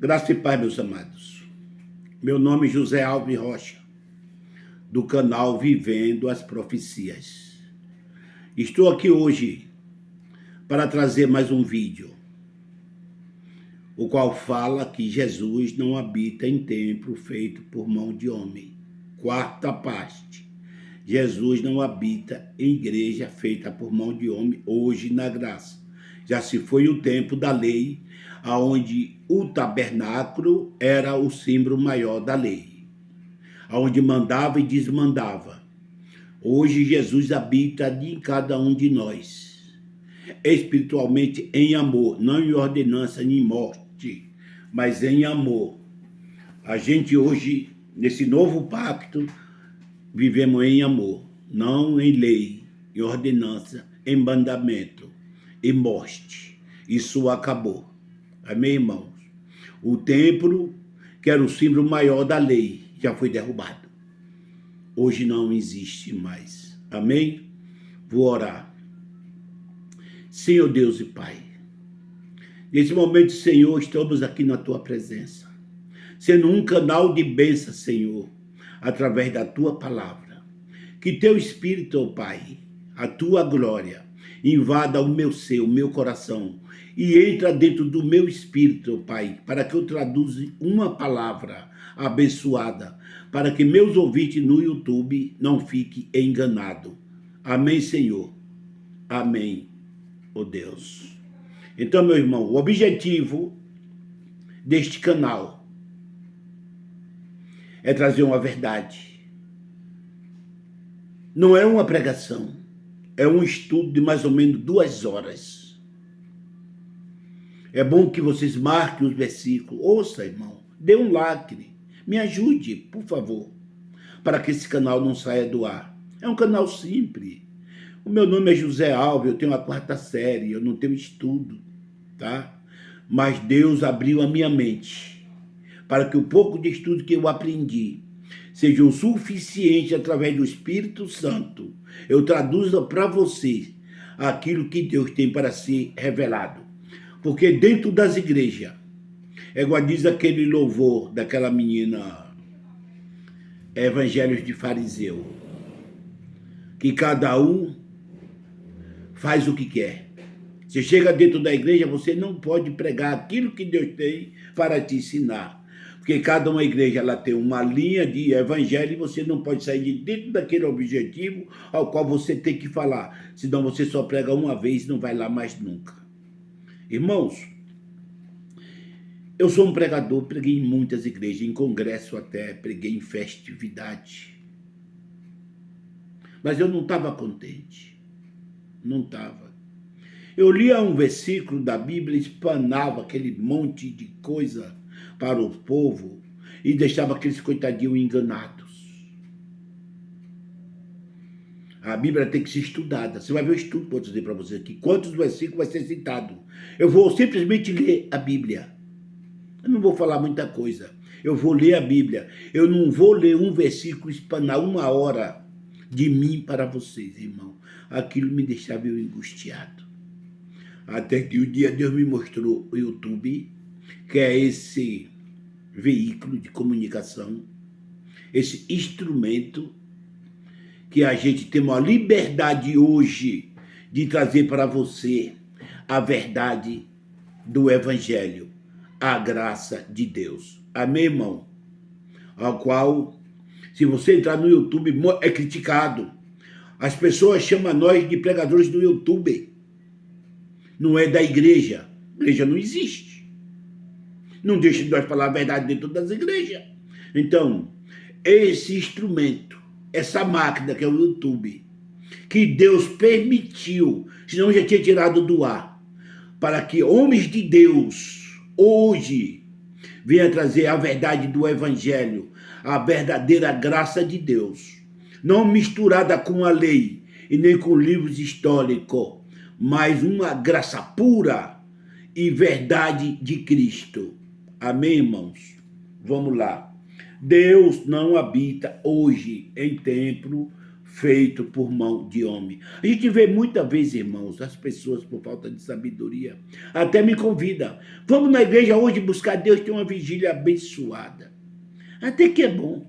Graça e paz, meus amados. Meu nome é José Alves Rocha, do canal Vivendo as Profecias. Estou aqui hoje para trazer mais um vídeo, o qual fala que Jesus não habita em templo feito por mão de homem. Quarta parte. Jesus não habita em igreja feita por mão de homem hoje na graça. Já se foi o tempo da lei, onde o tabernáculo era o símbolo maior da lei, onde mandava e desmandava. Hoje Jesus habita em cada um de nós, espiritualmente em amor, não em ordenança nem morte, mas em amor. A gente hoje, nesse novo pacto, vivemos em amor, não em lei, em ordenança, em mandamento, em morte. Isso acabou. Amém, irmãos? O templo, que era o símbolo maior da lei, já foi derrubado. Hoje não existe mais. Amém? Vou orar. Senhor Deus e Pai, nesse momento, Senhor, estamos aqui na Tua presença, sendo um canal de bênção, Senhor, através da Tua palavra. Que Teu Espírito, ó Pai, a Tua glória, invada o meu ser, o meu coração, e entra dentro do meu espírito, Pai, para que eu traduza uma palavra abençoada, para que meus ouvintes no YouTube não fiquem enganados. Amém, Senhor. Amém, ó Deus. Então, meu irmão, o objetivo deste canal é trazer uma verdade. Não é uma pregação, é um estudo de mais ou menos 2 horas. É bom que vocês marquem os versículos. Ouça, irmão, dê um like, me ajude, por favor, para que esse canal não saia do ar. É um canal simples. O meu nome é José Alves, eu tenho a 4ª série, eu não tenho estudo, tá? Mas Deus abriu a minha mente para que o pouco de estudo que eu aprendi seja o suficiente através do Espírito Santo. Eu traduza para vocês aquilo que Deus tem para ser revelado. Porque dentro das igrejas, é igual diz aquele louvor daquela menina, Evangelhos de Fariseu, que cada um faz o que quer. Você chega dentro da igreja, você não pode pregar aquilo que Deus tem para te ensinar. Porque cada uma igreja ela tem uma linha de evangelho e você não pode sair de dentro daquele objetivo ao qual você tem que falar. Senão você só prega uma vez e não vai lá mais nunca. Irmãos, eu sou um pregador, preguei em muitas igrejas, em congresso até, preguei em festividade. Mas eu não estava contente. Não estava. Eu lia um versículo da Bíblia, espanava aquele monte de coisa para o povo e deixava aqueles coitadinhos enganados. A Bíblia tem que ser estudada. Você vai ver o estudo, vou dizer para você aqui, quantos versículos vai ser citado. Eu vou simplesmente ler a Bíblia. Eu não vou falar muita coisa. Eu vou ler a Bíblia. Eu não vou ler um versículo espanar 1 hora de mim para vocês, irmão. Aquilo me deixava eu angustiado. Até que um dia Deus me mostrou o YouTube, que é esse veículo de comunicação, esse instrumento que a gente tem uma liberdade hoje de trazer para você a verdade do Evangelho, a graça de Deus. Amém, irmão? Ao qual, se você entrar no YouTube, é criticado. As pessoas chamam nós de pregadores do YouTube. Não é da igreja. A igreja não existe. Não deixa de nós falar a verdade dentro das igrejas. Então, esse instrumento, essa máquina que é o YouTube, que Deus permitiu, senão já tinha tirado do ar, para que homens de Deus, hoje, venham trazer a verdade do Evangelho, a verdadeira graça de Deus, não misturada com a lei e nem com livros históricos, mas uma graça pura e verdade de Cristo. Amém, irmãos? Vamos lá. Deus não habita hoje em templo feito por mão de homem. A gente vê muitas vezes, irmãos, as pessoas, por falta de sabedoria, até me convidam. Vamos na igreja hoje buscar Deus, ter uma vigília abençoada. Até que é bom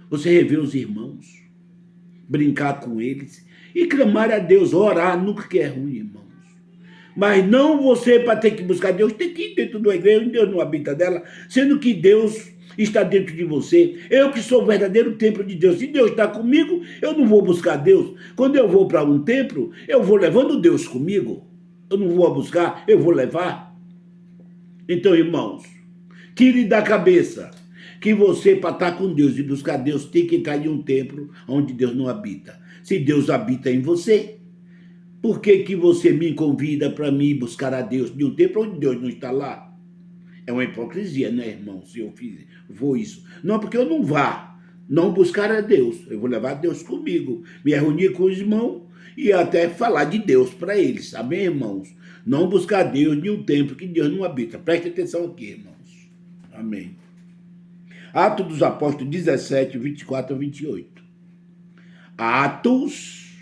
você rever os irmãos, brincar com eles e clamar a Deus, orar, nunca que é ruim, irmãos. Mas não você, para ter que buscar Deus, tem que ir dentro da igreja, Deus não habita dela, sendo que Deus está dentro de você. Eu que sou o verdadeiro templo de Deus. Se Deus está comigo, eu não vou buscar Deus. Quando eu vou para um templo, eu vou levando Deus comigo. Eu não vou buscar, eu vou levar. Então, irmãos, tire da cabeça que você, para estar com Deus e buscar Deus, tem que entrar em um templo onde Deus não habita. Se Deus habita em você, por que que você me convida para mim buscar a Deus de um templo onde Deus não está lá? É uma hipocrisia, né, irmão? Se eu vou isso. Não, porque eu não vá, não buscar a Deus. Eu vou levar Deus comigo, me reunir com os irmãos e até falar de Deus para eles. Amém, irmãos? Não buscar Deus de um templo que Deus não habita. Preste atenção aqui, irmãos. Amém. Atos dos Apóstolos 17, 24 a 28. Atos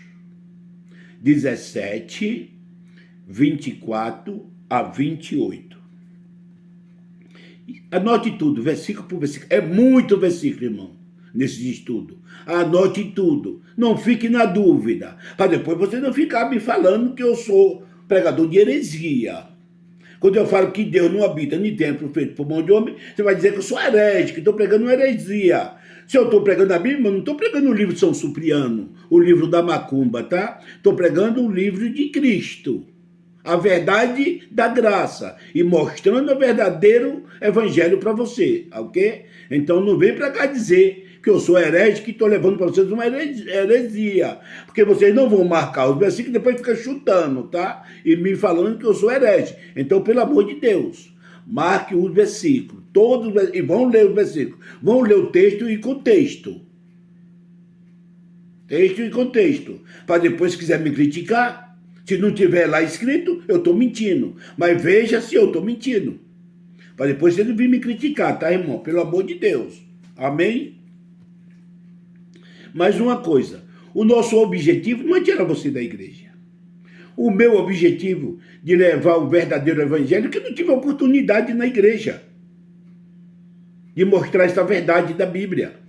17, 24 a 28. Anote tudo, versículo por versículo. É muito versículo, irmão, nesse estudo. Anote tudo. Não fique na dúvida. Para depois você não ficar me falando que eu sou pregador de heresia. Quando eu falo que Deus não habita em templo feito por mão de homem, você vai dizer que eu sou herege, que estou pregando uma heresia. Se eu estou pregando a Bíblia, não estou pregando o livro de São Cipriano, o livro da Macumba, tá? Estou pregando o livro de Cristo. A verdade da graça e mostrando o verdadeiro evangelho para você, ok? Então não vem para cá dizer que eu sou herege, que estou levando para vocês uma heresia, porque vocês não vão marcar os versículos e depois fica chutando, tá? E me falando que eu sou herege. Então, pelo amor de Deus, marque os versículos, todos, e vão ler os versículos, vão ler o texto e contexto. Texto e contexto, para depois, se quiser me criticar, se não tiver lá escrito, eu estou mentindo. Mas veja se eu estou mentindo. Para depois você não vir me criticar, tá, irmão? Pelo amor de Deus. Amém? Mais uma coisa. O nosso objetivo não é tirar você da igreja. O meu objetivo de levar o verdadeiro evangelho é que eu não tive oportunidade na igreja de mostrar essa verdade da Bíblia,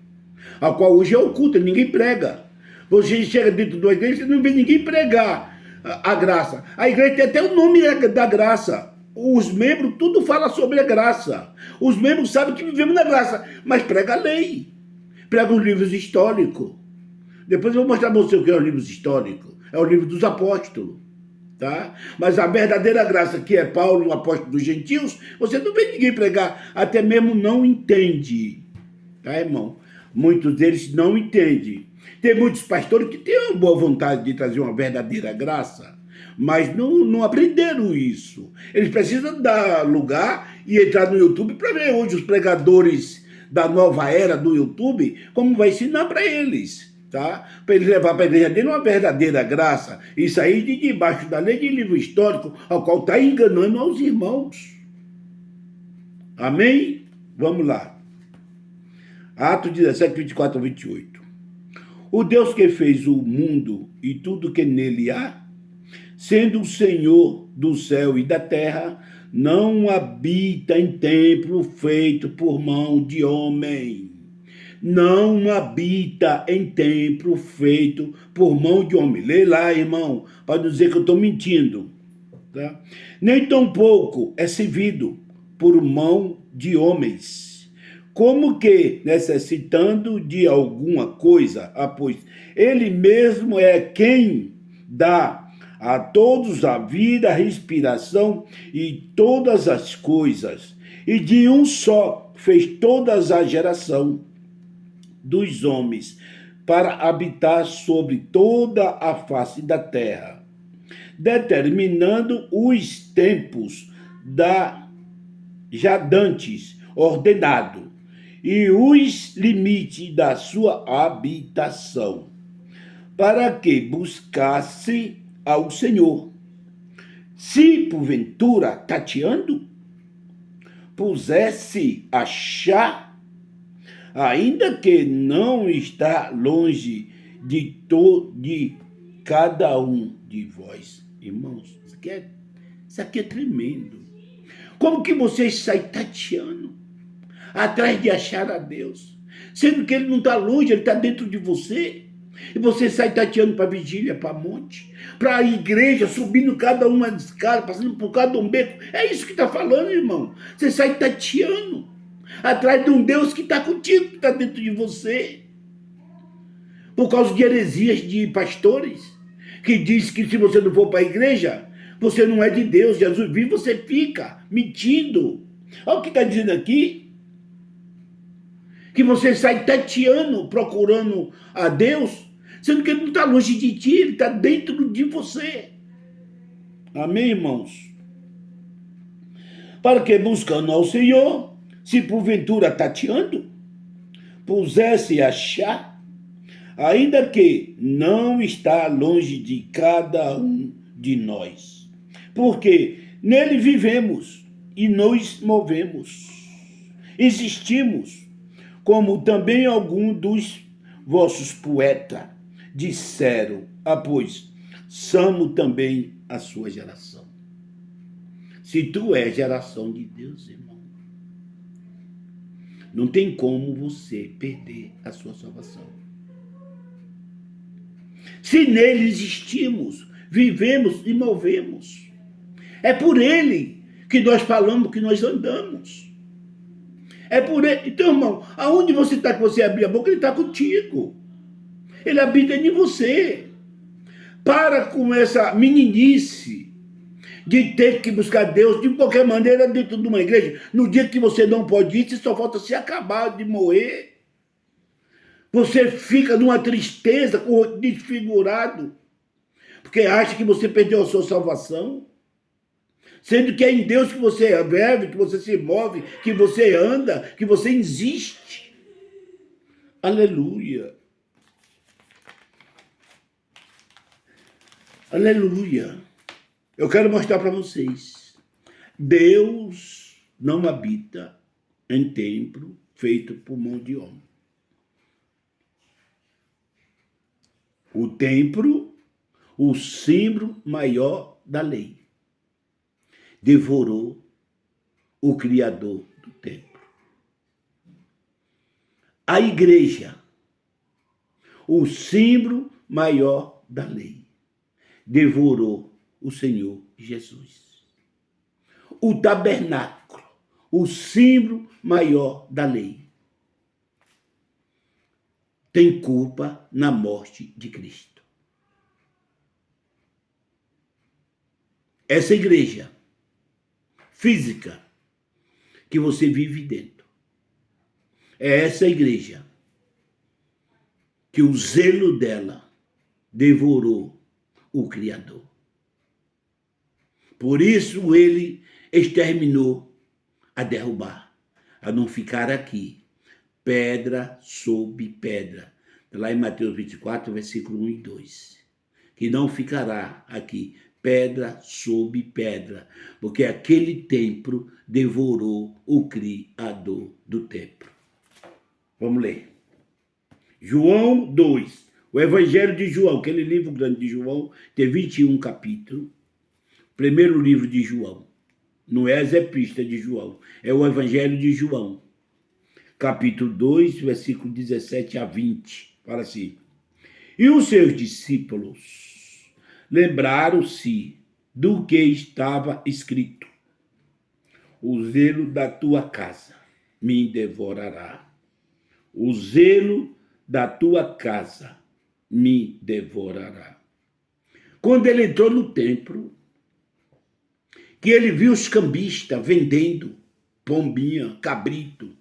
a qual hoje é oculta, ninguém prega. Você chega dentro da igreja e não vê ninguém pregar a graça. A igreja tem até o nome da graça. Os membros, tudo fala sobre a graça. Os membros sabem que vivemos na graça, mas prega a lei. Prega os livros históricos. Depois eu vou mostrar para você o que é os livros históricos. É o livro dos apóstolos. Tá? Mas a verdadeira graça, que é Paulo, o apóstolo dos gentios, você não vê ninguém pregar. Até mesmo não entende. Tá, irmão? Muitos deles não entendem. Tem muitos pastores que têm uma boa vontade de trazer uma verdadeira graça, mas não aprenderam isso. Eles precisam dar lugar e entrar no YouTube para ver hoje os pregadores da nova era do YouTube, como vai ensinar para eles, tá? Para eles levar para a igreja dele uma verdadeira graça e sair de debaixo da lei de livro histórico, ao qual está enganando aos irmãos. Amém? Vamos lá. Atos 17, 24 a 28. O Deus que fez o mundo e tudo que nele há, sendo o Senhor do céu e da terra, não habita em templo feito por mão de homem. Não habita em templo feito por mão de homem. Lê lá, irmão, para não dizer que eu estou mentindo. Tá? Nem tampouco é servido por mão de homens, como que necessitando de alguma coisa, pois ele mesmo é quem dá a todos a vida, a respiração e todas as coisas, e de um só fez toda a geração dos homens para habitar sobre toda a face da terra, determinando os tempos já dantes ordenado e os limites da sua habitação, para que buscasse ao Senhor. Se porventura tateando, pusesse achar, ainda que não está longe de cada um de vós. Irmãos, isso aqui é tremendo. Como que você sai tateando atrás de achar a Deus, sendo que Ele não está longe, Ele está dentro de você? E você sai tateando para vigília, para monte, para a igreja, subindo cada uma escada, passando por cada um beco. É isso que está falando, irmão. Você sai tateando atrás de um Deus que está contigo, que está dentro de você. Por causa de heresias de pastores, que diz que se você não for para a igreja, você não é de Deus. Jesus vive, você fica mentindo. Olha o que está dizendo aqui. Que você sai tateando, procurando a Deus, sendo que Ele não está longe de ti, Ele está dentro de você. Amém, irmãos? Para que buscando ao Senhor, se porventura tateando, pusesse achar, ainda que não está longe de cada um de nós. Porque nele vivemos e nos movemos, existimos, como também alguns dos vossos poetas disseram, pois somos também a sua geração. Se tu és geração de Deus, irmão, não tem como você perder a sua salvação. Se nele existimos, vivemos e movemos, é por ele que nós falamos, que nós andamos. É por ele. Então, irmão, aonde você está, que você abrir a boca, ele está contigo. Ele habita em você. Para com essa meninice de ter que buscar Deus de qualquer maneira dentro de uma igreja. No dia que você não pode ir, só falta se acabar de morrer. Você fica numa tristeza, com o rosto desfigurado, porque acha que você perdeu a sua salvação. Sendo que é em Deus que você vive, que você se move, que você anda, que você existe. Aleluia. Aleluia. Eu quero mostrar para vocês. Deus não habita em templo feito por mão de homem. O templo, o símbolo maior da lei, devorou o Criador do templo. A igreja, o símbolo maior da lei, devorou o Senhor Jesus. O tabernáculo, o símbolo maior da lei, tem culpa na morte de Cristo. Essa igreja física que você vive dentro, é essa igreja que o zelo dela devorou o Criador. Por isso ele exterminou a derrubar, a não ficar aqui, pedra sobre pedra. Lá em Mateus 24, versículo 1 e 2. Que não ficará aqui pedra sobre pedra, porque aquele templo devorou o Criador do templo. Vamos ler. João 2. O Evangelho de João, aquele livro grande de João, tem 21 capítulos. Primeiro livro de João. Não é as epístolas de João, é o Evangelho de João. Capítulo 2, versículo 17 a 20. Fala assim. E os seus discípulos lembraram-se do que estava escrito. O zelo da tua casa me devorará. O zelo da tua casa me devorará. Quando ele entrou no templo, que ele viu os cambistas vendendo pombinha, cabrito,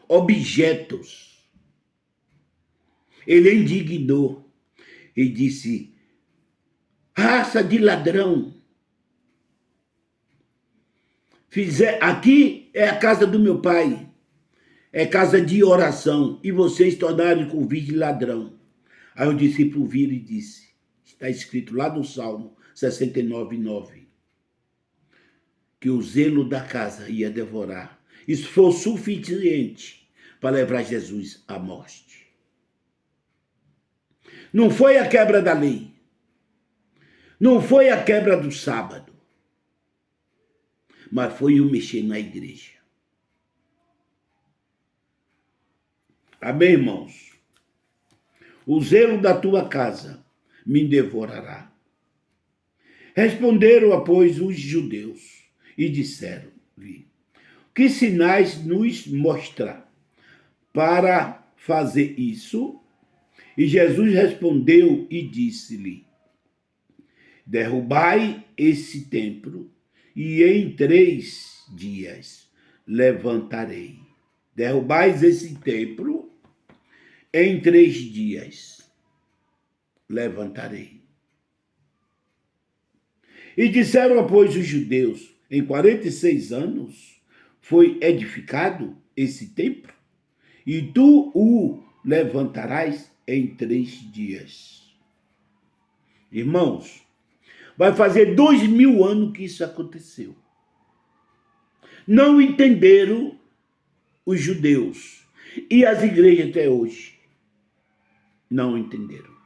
objetos, ele indignou e disse: raça de ladrão, aqui é a casa do meu pai, é casa de oração, e vocês tornaram convite de ladrão. Aí o discípulo vira e disse, está escrito lá no Salmo 69:9, que o zelo da casa ia devorar. Isso foi o suficiente para levar Jesus à morte. Não foi a quebra da lei. Não foi a quebra do sábado. Mas foi o mexer na igreja. Amém, irmãos? O zelo da tua casa me devorará. Responderam, pois, os judeus e disseram-lhe: que sinais nos mostra para fazer isso? E Jesus respondeu e disse-lhe: derrubai esse templo, e em 3 dias levantarei. Derrubais esse templo, em 3 dias levantarei. E disseram, pois, os judeus: em 46 anos foi edificado esse templo, e tu o levantarás em 3 dias. Irmãos, vai fazer 2000 anos que isso aconteceu. Não entenderam os judeus e as igrejas até hoje. Não entenderam.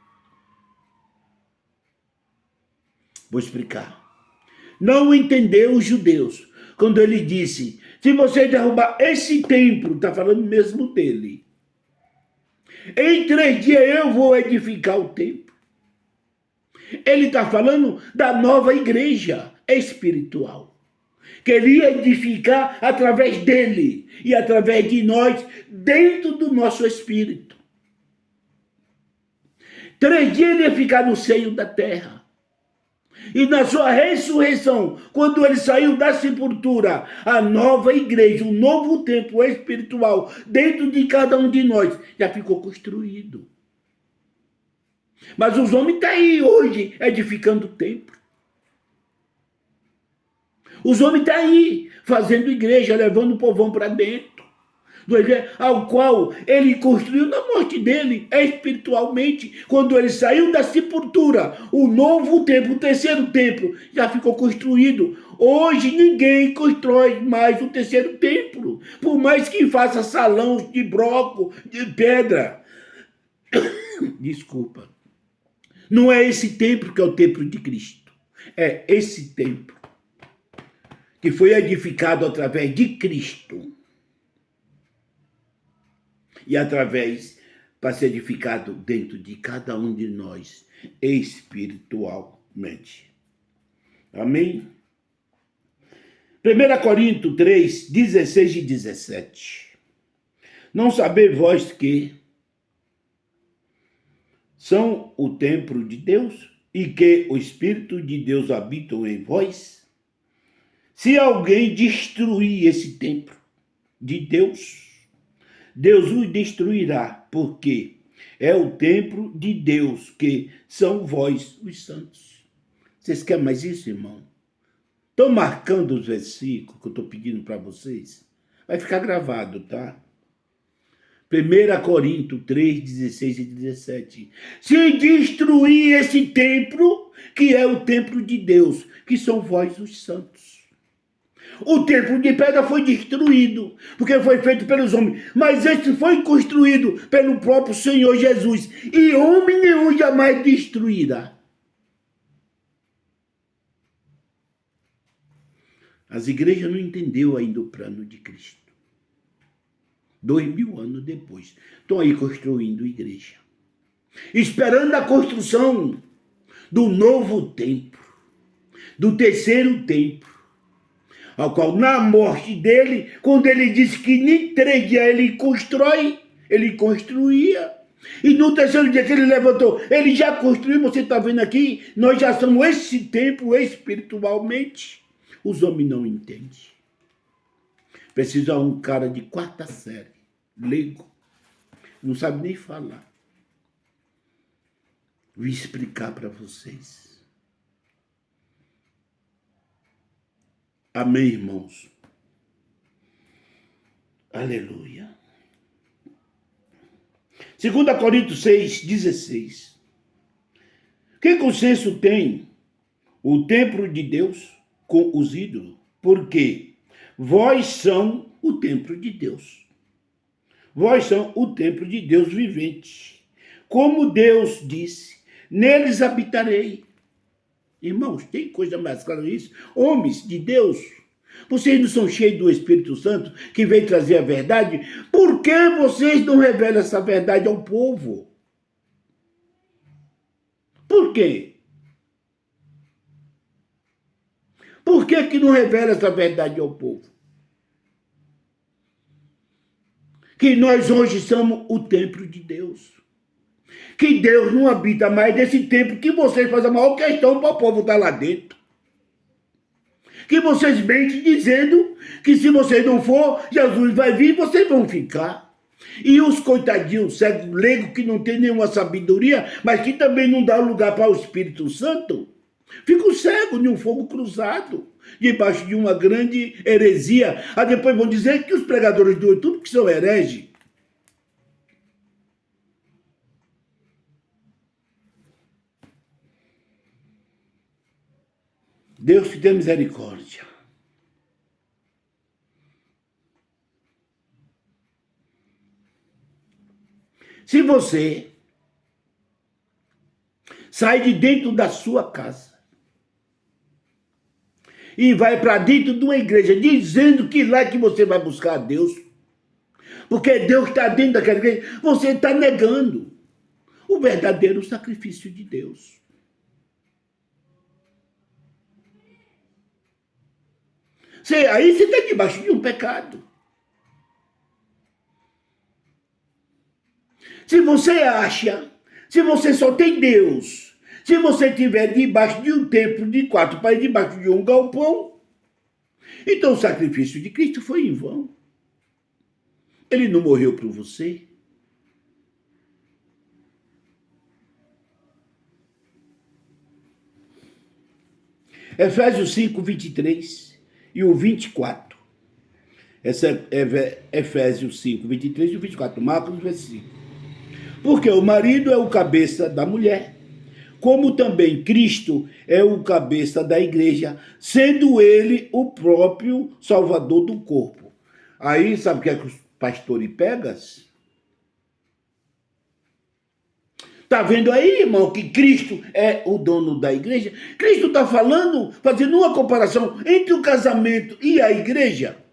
Vou explicar. Não entendeu os judeus quando ele disse: se você derrubar esse templo, está falando mesmo dele, em 3 dias eu vou edificar o templo. Ele está falando da nova igreja espiritual, que ele ia edificar através dele e através de nós, dentro do nosso espírito. 3 dias ele ia ficar no seio da terra. E na sua ressurreição, quando ele saiu da sepultura, a nova igreja, o novo templo espiritual, dentro de cada um de nós, já ficou construído. Mas os homens estão aí hoje, edificando o templo. Os homens estão aí, fazendo igreja, levando o povão para dentro. Ao qual ele construiu na morte dele, espiritualmente, quando ele saiu da sepultura. O novo templo, o terceiro templo, já ficou construído. Hoje ninguém constrói mais o terceiro templo, por mais que faça salão de bloco, de pedra. Desculpa. Não é esse templo que é o templo de Cristo. É esse templo que foi edificado através de Cristo. E através, para ser edificado dentro de cada um de nós, espiritualmente. Amém? 1 Coríntios 3, 16 e 17. Não sabeis vós que são o templo de Deus e que o Espírito de Deus habita em vós? Se alguém destruir esse templo de Deus, Deus o destruirá, porque é o templo de Deus, que são vós, os santos. Vocês querem mais isso, irmão? Estou marcando os versículos que eu estou pedindo para vocês. Vai ficar gravado, tá? 1 Coríntios 3, 16 e 17. Se destruir esse templo, que é o templo de Deus, que são vós, os santos. O templo de pedra foi destruído, porque foi feito pelos homens. Mas este foi construído pelo próprio Senhor Jesus. E homem nenhum jamais destruirá. As igrejas não entenderam ainda o plano de Cristo. 2000 anos depois. Estão aí construindo igreja. Esperando a construção do novo templo. Do terceiro templo. Ao qual, na morte dele, quando ele disse que em 3 dias ele constrói, ele construía. E no terceiro dia que ele levantou, ele já construiu, você está vendo aqui, nós já somos esse templo espiritualmente. Os homens não entendem. Precisa um cara de 4ª série, leigo, não sabe nem falar. Vou explicar para vocês. Amém, irmãos? Aleluia. 2 Coríntios 6, 16. Que consenso tem o templo de Deus com os ídolos? Porque vós são o templo de Deus. Vós são o templo de Deus vivente. Como Deus disse, neles habitarei. Irmãos, tem coisa mais clara nisso? Homens de Deus, vocês não são cheios do Espírito Santo que veio trazer a verdade? Por que vocês não revelam essa verdade ao povo? Por quê? Por que não revela essa verdade ao povo? Que nós hoje somos o templo de Deus. Que Deus não habita mais nesse templo, que vocês fazem a maior questão para o povo estar lá dentro. Que vocês mentem dizendo que se vocês não for, Jesus vai vir e vocês vão ficar. E os coitadinhos, cegos, leigos, que não tem nenhuma sabedoria, mas que também não dá lugar para o Espírito Santo, ficam cegos de um fogo cruzado, debaixo de uma grande heresia. Aí depois vão dizer que os pregadores do YouTube que são hereges. Deus te dê misericórdia. Se você sai de dentro da sua casa e vai para dentro de uma igreja dizendo que lá é que você vai buscar a Deus, porque Deus está dentro daquela igreja, você está negando o verdadeiro sacrifício de Deus. Aí você está debaixo de um pecado. Se você acha, se você só tem Deus, se você estiver debaixo de um templo de 4 paredes, debaixo de um galpão, então o sacrifício de Cristo foi em vão. Ele não morreu por você. Efésios 5, 23 e o 24. Essa é Efésios 5, 23 e o 24. Marcos, versículo. Porque o marido é o cabeça da mulher, como também Cristo é o cabeça da igreja, sendo ele o próprio salvador do corpo. Aí, sabe o que é que os pastores pegam? Está vendo aí, irmão, que Cristo é o dono da igreja? Cristo está falando, fazendo uma comparação entre o casamento e a igreja.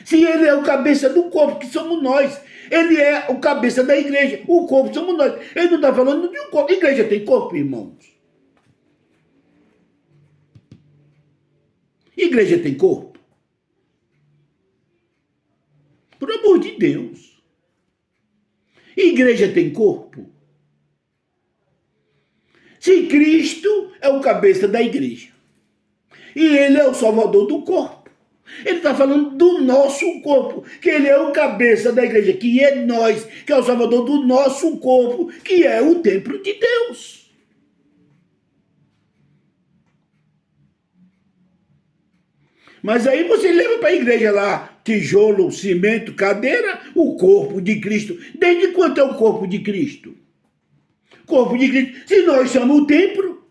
Se ele é o cabeça do corpo, que somos nós, ele é o cabeça da igreja, o corpo somos nós. Ele não está falando de um corpo. Igreja tem corpo, irmãos? Igreja tem corpo? Por amor de Deus. Igreja tem corpo? Se Cristo é o cabeça da igreja e ele é o salvador do corpo, ele está falando do nosso corpo, que ele é o cabeça da igreja, que é nós, que é o salvador do nosso corpo, que é o templo de Deus. Mas aí você leva para a igreja lá tijolo, cimento, cadeira, o corpo de Cristo. Desde quanto é o corpo de Cristo? Corpo de Cristo. Se nós somos o templo,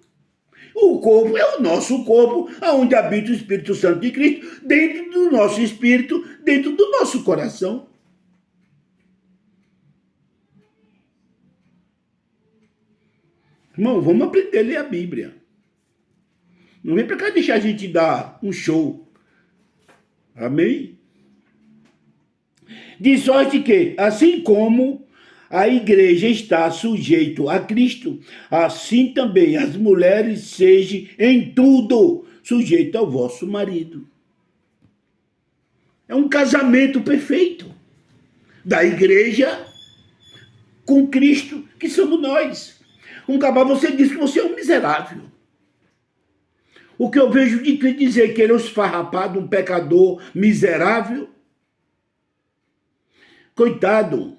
o corpo é o nosso corpo, onde habita o Espírito Santo de Cristo, dentro do nosso espírito, dentro do nosso coração. Irmão, vamos aprender a ler a Bíblia. Não vem para cá deixar a gente dar um show. Amém? De sorte que, assim como a igreja está sujeita a Cristo, assim também as mulheres sejam em tudo sujeitas ao vosso marido. É um casamento perfeito da igreja com Cristo, que somos nós. Um cabal, você diz que você é um miserável. O que eu vejo de Cristo dizer que ele é um esfarrapado, um pecador miserável. Coitado.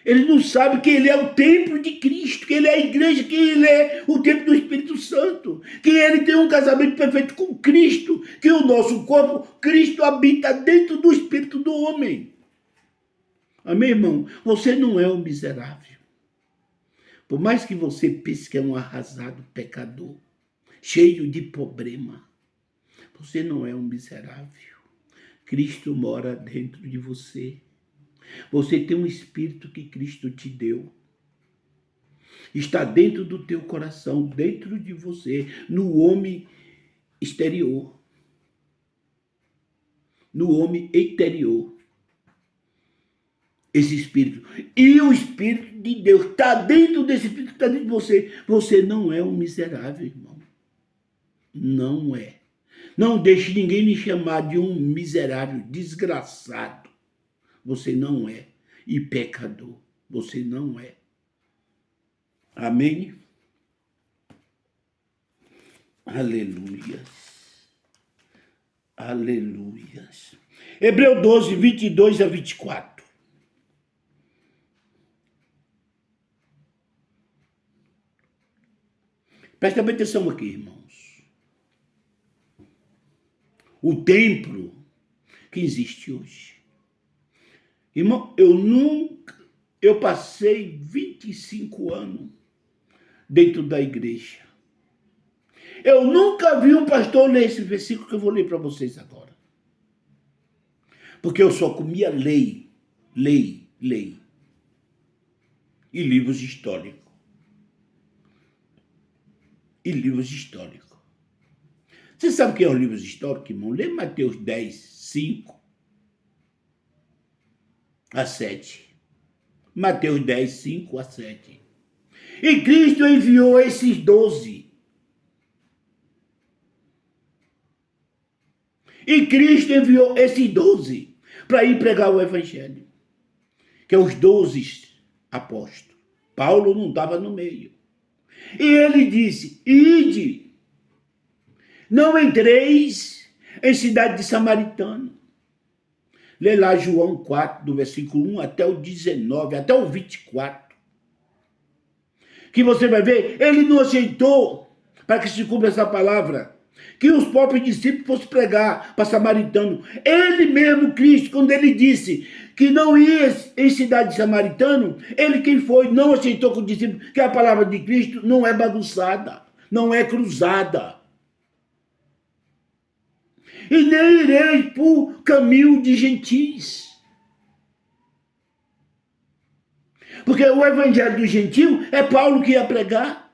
Ele não sabe que ele é o templo de Cristo, que ele é a igreja, que ele é o templo do Espírito Santo, que ele tem um casamento perfeito com Cristo, que o nosso corpo, Cristo habita dentro do espírito do homem. Amém, irmão? Você não é um miserável. Por mais que você pense que é um arrasado pecador, cheio de problema, você não é um miserável. Cristo mora dentro de você. Você tem um espírito que Cristo te deu. Está dentro do teu coração, dentro de você, no homem exterior. No homem interior. Esse espírito. E o Espírito de Deus está dentro desse espírito que está dentro de você. Você não é um miserável, irmão. Não é. Não deixe ninguém lhe chamar de um miserável, desgraçado. Você não é. E pecador. Você não é. Amém? Aleluias. Aleluias. Hebreu 12, 22 a 24. Presta bem atenção aqui, irmãos. O templo que existe hoje. Irmão, eu passei 25 anos dentro da igreja. Eu nunca vi um pastor ler esse versículo que eu vou ler para vocês agora. Porque eu só comia lei. E livros históricos. Você sabe o que é os livros históricos, irmão? Lê Mateus 10, 5 a 7. Mateus 10, 5 a 7. E Cristo enviou esses 12. E Cristo enviou esses 12 para ir pregar o evangelho. Que é os 12 apóstolos. Paulo não estava no meio. E ele disse, ide, não entreis em cidade de Samaritano. Lê lá João 4, do versículo 1 até o 19, até o 24. Que você vai ver, ele não aceitou, para que se cumpra essa palavra, que os próprios discípulos fossem pregar para Samaritano. Ele mesmo, Cristo, quando ele disse que não ia em cidade de Samaritano, ele quem foi, não aceitou com o discípulo, que a palavra de Cristo não é bagunçada, não é cruzada. E nem ireis por caminho de gentis. Porque o evangelho do gentil é Paulo que ia pregar.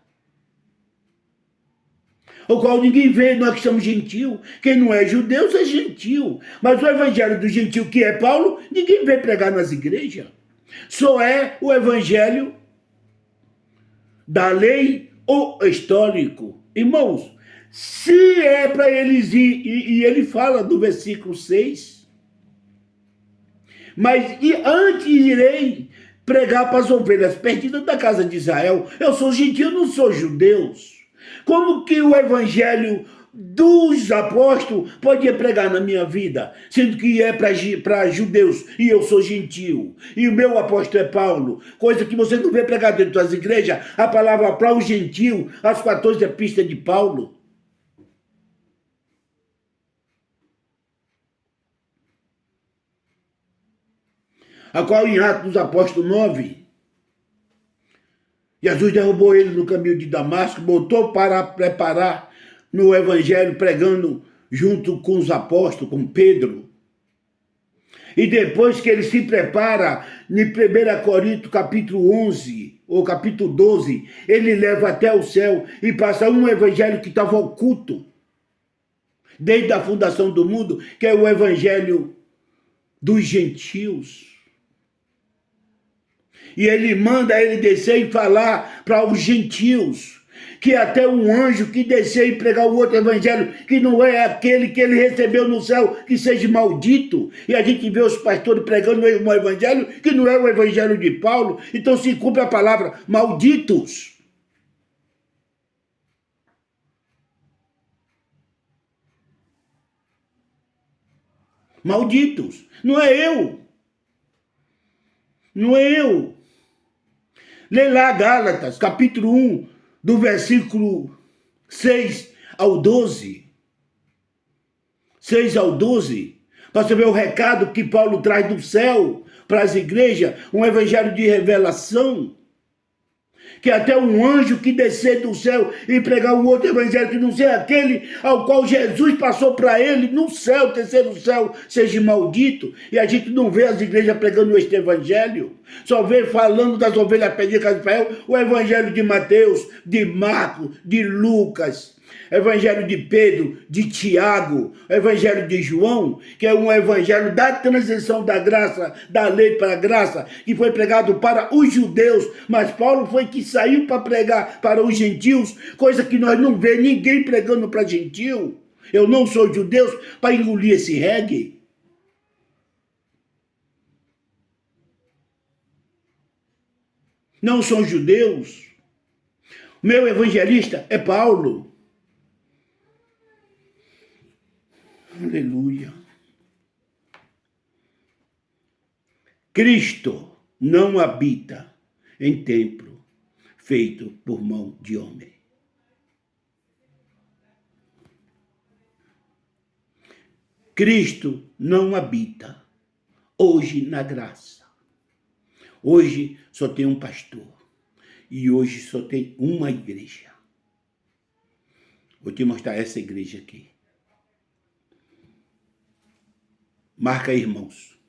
O qual ninguém vê, nós que somos gentil. Quem não é judeu é gentil. Mas o evangelho do gentil, que é Paulo, ninguém vê pregar nas igrejas. Só é o evangelho da lei ou histórico. Irmãos, se é para eles ir, e ele fala do versículo 6, mas antes irei pregar para as ovelhas perdidas da casa de Israel. Eu sou gentil, não sou judeus. Como que o evangelho dos apóstolos pode pregar na minha vida, sendo que é para judeus e eu sou gentil, e o meu apóstolo é Paulo, coisa que você não vê pregar dentro das igrejas, a palavra para o gentil, as 14 epístolas de Paulo. A qual em Atos dos Apóstolos 9, Jesus derrubou ele no caminho de Damasco, botou para preparar no evangelho, pregando junto com os apóstolos, com Pedro. E depois que ele se prepara, em 1 Coríntios capítulo 11, ou capítulo 12, ele leva até o céu e passa um evangelho que estava oculto, desde a fundação do mundo, que é o evangelho dos gentios. E ele manda ele descer e falar para os gentios, que até um anjo que descer e pregar o outro evangelho, que não é aquele que ele recebeu no céu, que seja maldito. E a gente vê os pastores pregando um evangelho que não é o evangelho de Paulo. Então se cumpre a palavra, malditos. Malditos. Não é eu. Não é eu. Lê lá Gálatas, capítulo 1, do versículo 6 ao 12. 6 ao 12. Para você ver o recado que Paulo traz do céu para as igrejas, um evangelho de revelação. que até um anjo que descer do céu e pregar um outro evangelho que não seja aquele ao qual Jesus passou para ele no céu, terceiro céu, seja maldito. E a gente não vê as igrejas pregando este evangelho, só vê falando das ovelhas perdidas de Israel, o evangelho de Mateus, de Marcos, de Lucas, evangelho de Pedro, de Tiago, evangelho de João, que é um evangelho da transição da graça, da lei para a graça, que foi pregado para os judeus, mas Paulo foi que saiu para pregar para os gentios, coisa que nós não vemos ninguém pregando para gentio. Eu não sou judeu para engolir esse reggae. Não são judeus. Meu evangelista é Paulo. Aleluia. Cristo não habita em templo feito por mão de homem. Cristo não habita hoje na graça. Hoje só tem um pastor. E hoje só tem uma igreja. Vou te mostrar essa igreja aqui. Marca aí, irmãos.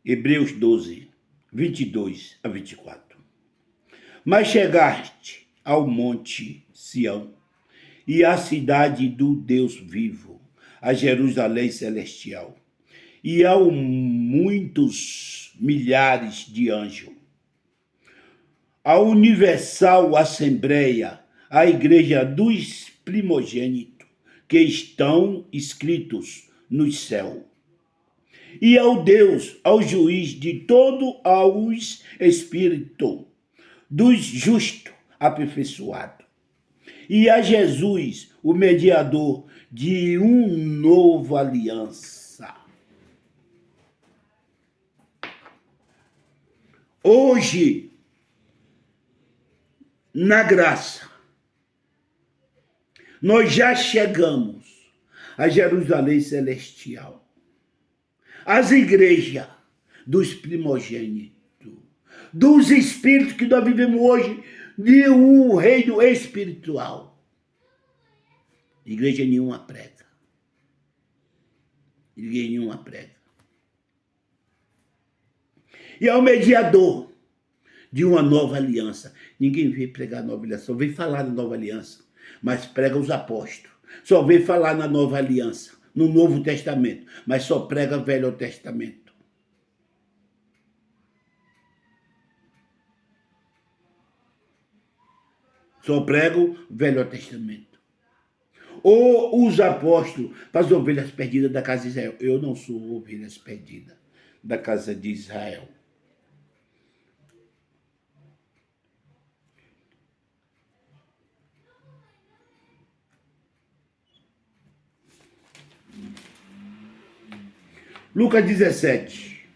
Hebreus 12, 22 a 24. Mas chegaste ao monte Sião e à cidade do Deus vivo, a Jerusalém celestial, e ao muitos milhares de anjos, a universal assembleia, a igreja dos primogênitos, que estão escritos no céu, e ao Deus, ao juiz de todo aos espíritos dos justos aperfeiçoados, e a Jesus, o mediador de uma nova aliança. Hoje, na graça, nós já chegamos a Jerusalém celestial, as igrejas dos primogênitos, dos espíritos que nós vivemos hoje, de um reino espiritual. Igreja nenhuma prega. Igreja nenhuma prega. E é o mediador de uma nova aliança. Ninguém vem pregar nova aliança, só vem falar na nova aliança, mas prega os apóstolos. Só vem falar na nova aliança, no Novo Testamento, mas só prega o Velho Testamento. Só prega o Velho Testamento. Ou os apóstolos para as ovelhas perdidas da casa de Israel. Eu não sou ovelhas perdidas da casa de Israel. Lucas 17.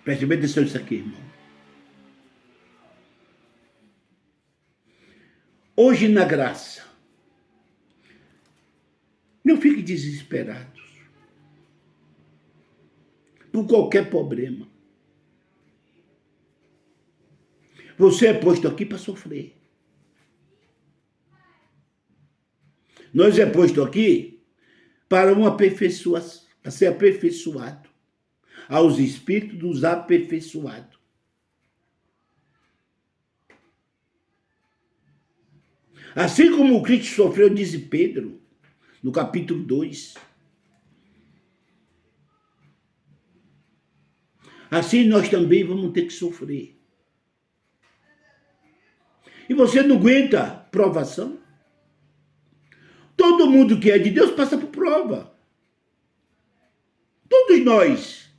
Preste bem atenção nisso aqui, irmão. Hoje na graça, não fique desesperados por qualquer problema. Você é posto aqui para sofrer. Nós é posto aqui para uma aperfeiçoação, para ser aperfeiçoado, aos espíritos dos aperfeiçoados. Assim como o Cristo sofreu, diz Pedro, no capítulo 2. Assim nós também vamos ter que sofrer. E você não aguenta provação? Todo mundo que é de Deus passa por prova. Todos nós.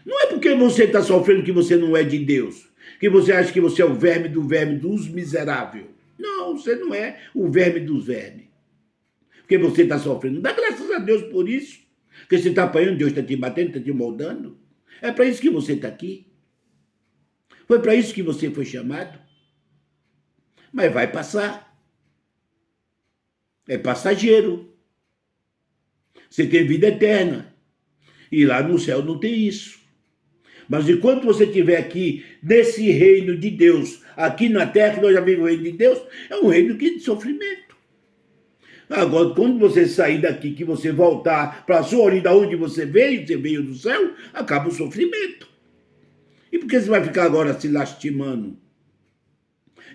Não é porque você está sofrendo que você não é de Deus, que você acha que você é o verme dos miseráveis. Não, você não é o verme dos vermes. Porque você está sofrendo. Dá graças a Deus por isso. Porque você está apanhando, Deus está te batendo, está te moldando. É para isso que você está aqui. Foi para isso que você foi chamado. Mas vai passar. É passageiro. Você tem vida eterna. E lá no céu não tem isso. Mas enquanto você estiver aqui, nesse reino de Deus, aqui na terra, que nós já vimos o reino de Deus, é um reino de sofrimento. Agora, quando você sair daqui, que você voltar para a sua origem, da onde você veio do céu, acaba o sofrimento. E por que você vai ficar agora se lastimando?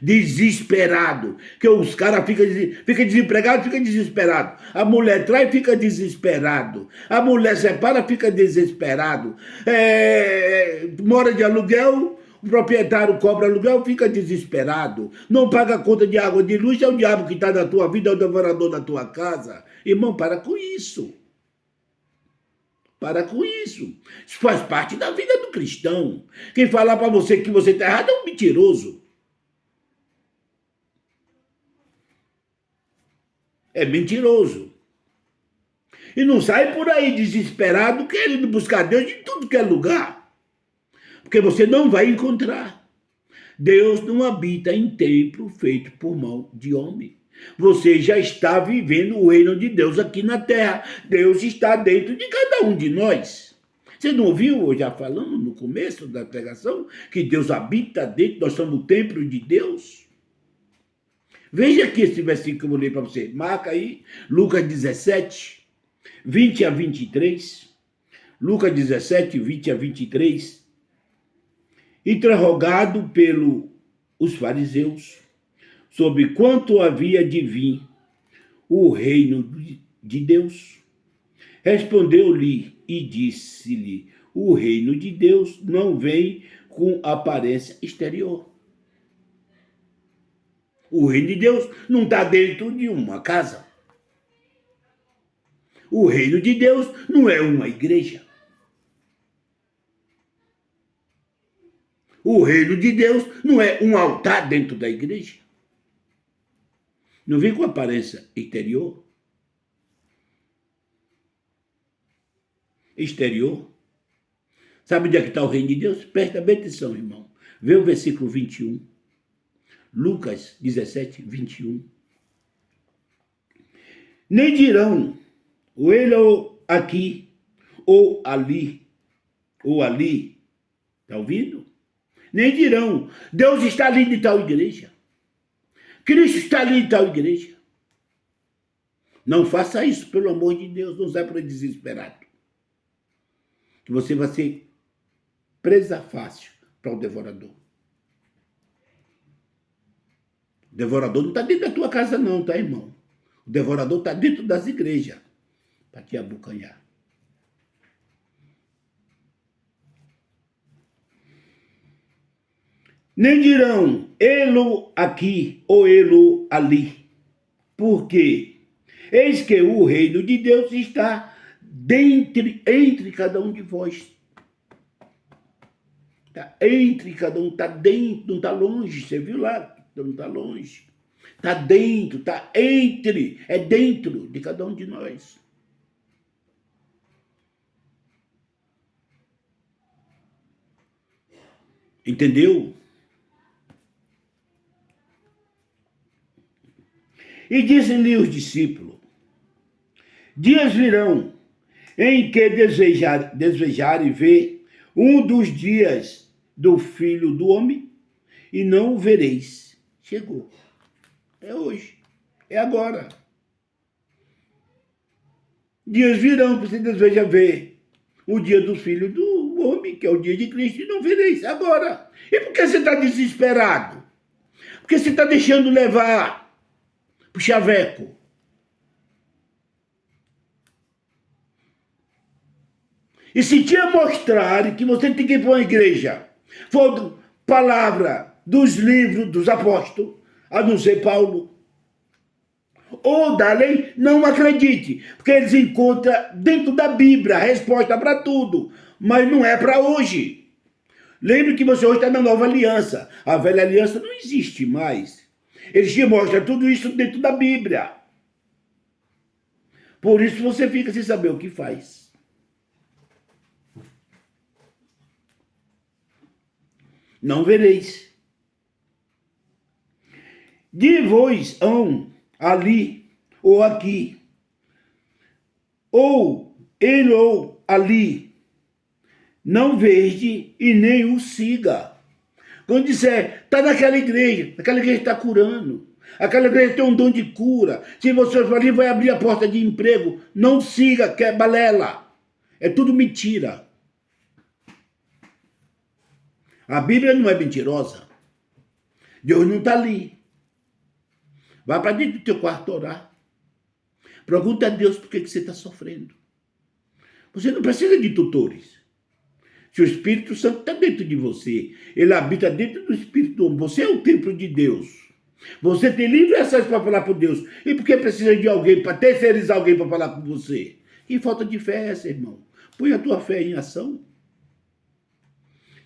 Desesperado. Que os caras ficam desempregados, ficam desesperados. A mulher trai, fica desesperado. A mulher separa, fica desesperado. Mora de aluguel, o proprietário cobra aluguel, fica desesperado. Não paga conta de água, de luz, é o diabo que está na tua vida, é o devorador da tua casa. Irmão, para com isso. Para com isso. Isso faz parte da vida do cristão. Quem falar para você que você está errado é um mentiroso. É mentiroso. E não sai por aí desesperado querendo buscar Deus de tudo que é lugar. Porque você não vai encontrar. Deus não habita em templo feito por mão de homem. Você já está vivendo o reino de Deus aqui na terra. Deus está dentro de cada um de nós. Você não ouviu eu já falando no começo da pregação que Deus habita dentro, nós somos o templo de Deus? Veja aqui esse versículo que eu vou ler para você. Marca aí, Lucas 17, 20 a 23. Lucas 17, 20 a 23. Interrogado pelos fariseus sobre quanto havia de vir o reino de Deus, respondeu-lhe e disse-lhe: o reino de Deus não vem com aparência exterior. O reino de Deus não está dentro de uma casa. O reino de Deus não é uma igreja. O reino de Deus não é um altar dentro da igreja. Não vem com aparência exterior. Exterior. Sabe onde é que está o reino de Deus? Presta bem atenção, irmão. Vê o versículo 21. Lucas 17, 21. Nem dirão, ou ele ou aqui, ou ali. Está ouvindo? Nem dirão, Deus está ali de tal igreja. Cristo está ali de tal igreja. Não faça isso, pelo amor de Deus, não sai para desesperado. Que você vai ser presa fácil para o devorador. O devorador não está dentro da tua casa não, tá, irmão? O devorador está dentro das igrejas para te abocanhar. Nem dirão, ele aqui ou ele ali. Porque eis que o reino de Deus está entre cada um de vós. Está entre cada um, está dentro, não está longe. Você viu lá? Não está longe. Está dentro, está entre, é dentro de cada um de nós. Entendeu? E disse-lhe os discípulos: dias virão em que desejarem ver um dos dias do Filho do Homem, e não o vereis. Chegou. É hoje. É agora. Dias virão que você deseja ver o dia do Filho do Homem, que é o dia de Cristo, e não vereis. Agora. E por que você está desesperado? Porque você está deixando levar pro chaveco. E se te mostrarem que você tem que ir para uma igreja, for palavra dos livros dos apóstolos, a não ser Paulo, ou da lei, não acredite, porque eles encontram dentro da Bíblia a resposta para tudo, mas não é para hoje. Lembre que você hoje está na nova aliança. A velha aliança não existe mais. Eles te mostram tudo isso dentro da Bíblia. Por isso você fica sem saber o que faz. Não vereis. De vós hão ali ou aqui, ou ele ou ali, não veja e nem o siga. Quando disser, está naquela igreja está curando, aquela igreja tem um dom de cura, se você for ali, vai abrir a porta de emprego, não siga, que é balela, é tudo mentira. A Bíblia não é mentirosa, Deus não está ali. Vai para dentro do teu quarto orar, pergunta a Deus por que você está sofrendo. Você não precisa de tutores. Se o Espírito Santo está dentro de você, ele habita dentro do Espírito do homem. Você é o templo de Deus. Você tem livre acesso para falar com Deus. E por que precisa de alguém, para terceirizar alguém para falar com você? Que falta de fé é essa, irmão? Põe a tua fé em ação.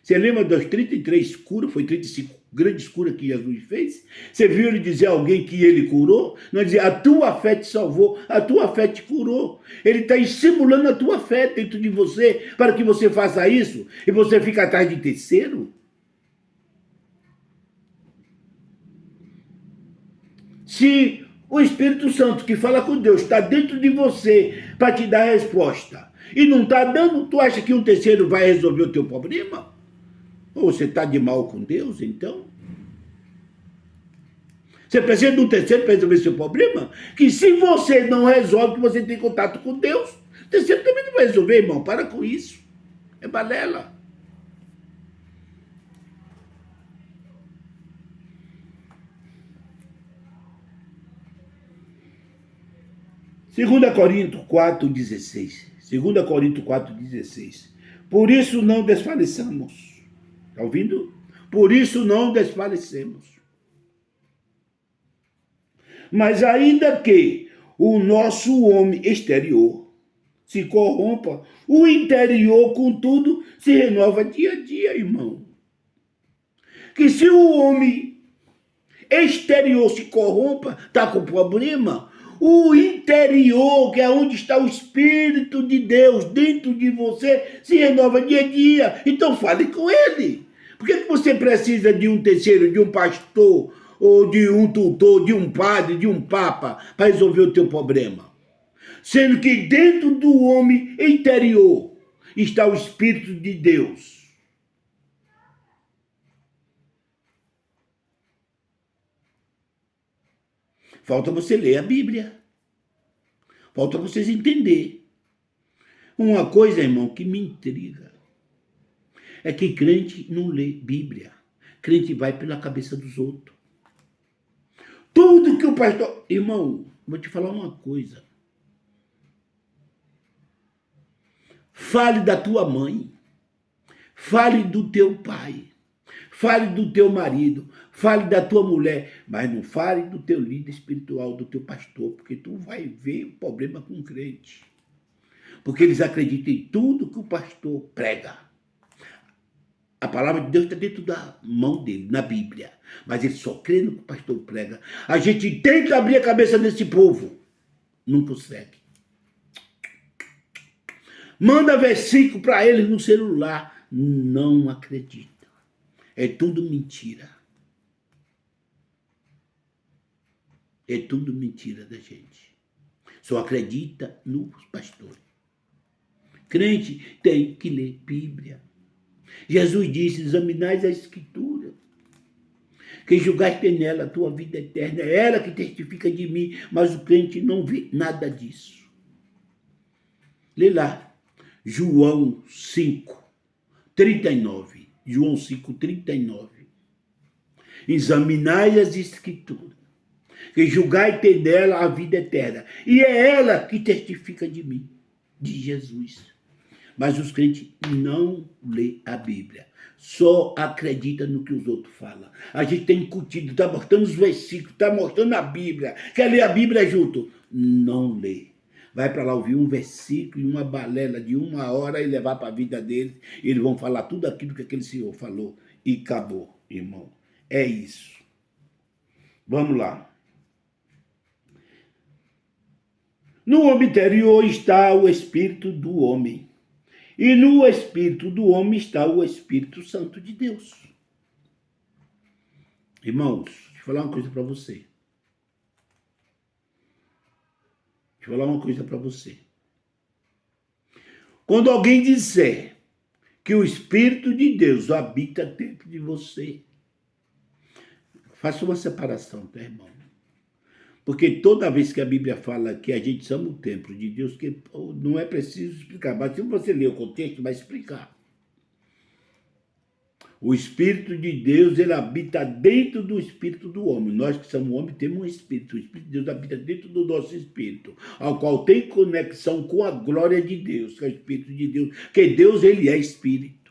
Você lembra das 33 curas, foi 35 grandes curas que Jesus fez? Você viu ele dizer a alguém que ele curou? Não dizer, a tua fé te salvou, a tua fé te curou. Ele está estimulando a tua fé dentro de você para que você faça isso e você fica atrás de terceiro? Se o Espírito Santo que fala com Deus está dentro de você para te dar a resposta e não está dando, tu acha que um terceiro vai resolver o teu problema? Ou você está de mal com Deus, então? Você precisa de um terceiro para resolver seu problema? Que se você não resolve, que você tem contato com Deus, o terceiro também não vai resolver, irmão. Para com isso. É balela. Segunda Coríntios 4,16. 2 Coríntios 4,16. Por isso não desfaleçamos. Está ouvindo? Por isso não desfalecemos. Mas ainda que o nosso homem exterior se corrompa, o interior, contudo, se renova dia a dia, irmão. Que se o homem exterior se corrompa, está com problema, o interior, que é onde está o Espírito de Deus dentro de você, se renova dia a dia. Então fale com ele. Por que você precisa de um terceiro, de um pastor, ou de um tutor, de um padre, de um papa, para resolver o teu problema? Sendo que dentro do homem interior está o Espírito de Deus. Falta você ler a Bíblia. Falta vocês entender. Uma coisa, irmão, que me intriga é que crente não lê Bíblia. Crente vai pela cabeça dos outros. Tudo que o pastor... Irmão, vou te falar uma coisa. Fale da tua mãe. Fale do teu pai. Fale do teu marido. Fale da tua mulher. Mas não fale do teu líder espiritual, do teu pastor, porque tu vai ver o problema com o crente. Porque eles acreditam em tudo que o pastor prega. A palavra de Deus está dentro da mão dele, na Bíblia. Mas ele só crê no que o pastor prega. A gente tenta abrir a cabeça desse povo. Não consegue. Manda versículo para eles no celular. Não acredita. É tudo mentira. É tudo mentira da gente. Só acredita nos pastores. Crente tem que ler Bíblia. Jesus disse, examinais a Escritura. Quem julgaste nela a tua vida eterna, é ela que testifica de mim, mas o crente não vê nada disso. Lê lá, João 5, 39. João 5, 39. Examinai as Escrituras, que julgai ter nela a vida eterna, e é ela que testifica de mim, de Jesus. Mas os crentes não lêem a Bíblia. Só acredita no que os outros falam. A gente tem incutido, está mostrando os versículos, está mostrando a Bíblia. Quer ler a Bíblia junto? Não lê. Vai para lá ouvir um versículo e uma balela de 1 hora e levar para a vida deles. Eles vão falar tudo aquilo que aquele senhor falou. E acabou, irmão. É isso. Vamos lá. No homem interior está o Espírito do homem. E no Espírito do homem está o Espírito Santo de Deus. Irmãos, deixa eu falar uma coisa para você. Deixa eu falar uma coisa para você. Quando alguém disser que o Espírito de Deus habita dentro de você. Faça uma separação, tá, irmão? Porque toda vez que a Bíblia fala que a gente chama o templo de Deus, que não é preciso explicar, mas se você ler o contexto, vai explicar. O Espírito de Deus, ele habita dentro do espírito do homem. Nós que somos homens temos um espírito. O Espírito de Deus habita dentro do nosso espírito, ao qual tem conexão com a glória de Deus, que é o Espírito de Deus. Porque Deus, ele é Espírito.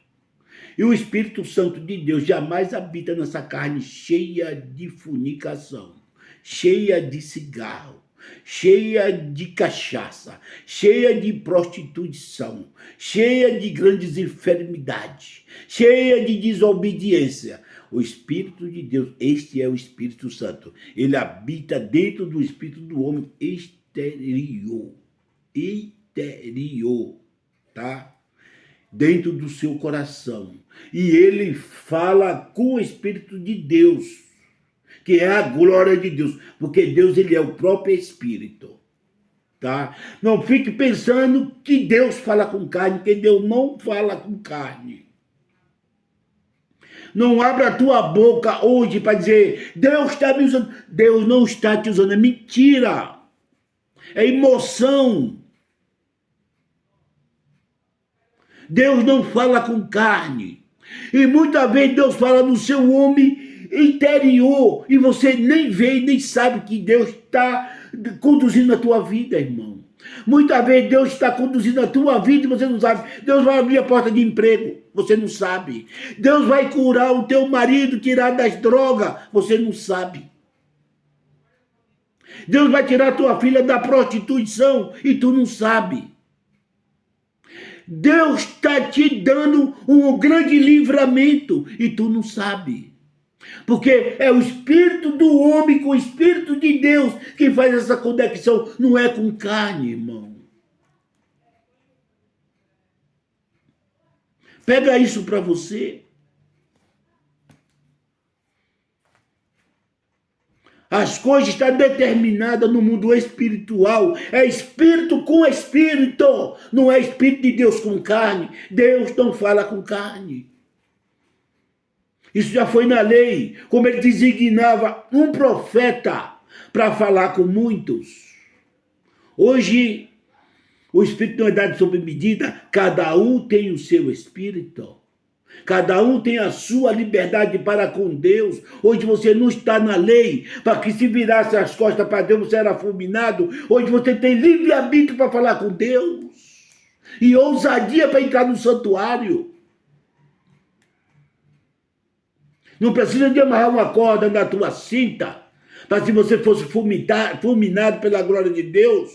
E o Espírito Santo de Deus jamais habita nessa carne cheia de fornicação, cheia de cigarro, cheia de cachaça, cheia de prostituição, cheia de grandes enfermidades, cheia de desobediência. O Espírito de Deus, este é o Espírito Santo. Ele habita dentro do espírito do homem exterior. Interior, tá? Dentro do seu coração. E ele fala com o Espírito de Deus, que é a glória de Deus, porque Deus, ele é o próprio Espírito, tá? Não fique pensando que Deus fala com carne, porque Deus não fala com carne. Não abra a tua boca hoje para dizer, Deus está me usando. Deus não está te usando, é mentira. É emoção. Deus não fala com carne. E muitas vezes Deus fala no seu homem interior e você nem vê e nem sabe que Deus está conduzindo a tua vida, irmão. Muitas vezes Deus está conduzindo a tua vida e você não sabe. Deus vai abrir a porta de emprego, você não sabe. Deus vai curar o teu marido, tirar das drogas, você não sabe. Deus vai tirar a tua filha da prostituição e tu não sabe. Deus está te dando um grande livramento e tu não sabe. Porque é o Espírito do homem com o Espírito de Deus que faz essa conexão. Não é com carne, irmão. Pega isso para você. As coisas estão determinadas no mundo espiritual. É espírito com espírito. Não é Espírito de Deus com carne. Deus não fala com carne. Isso já foi na lei. Como ele designava um profeta para falar com muitos. Hoje, o Espírito não é dado sob medida. Cada um tem o seu Espírito. Cada um tem a sua liberdade para com Deus. Hoje você não está na lei, para que se virasse as costas para Deus, você era fulminado. Hoje você tem livre-arbítrio para falar com Deus. E ousadia para entrar no santuário. Não precisa de amarrar uma corda na tua cinta, para se você fosse fulminado pela glória de Deus,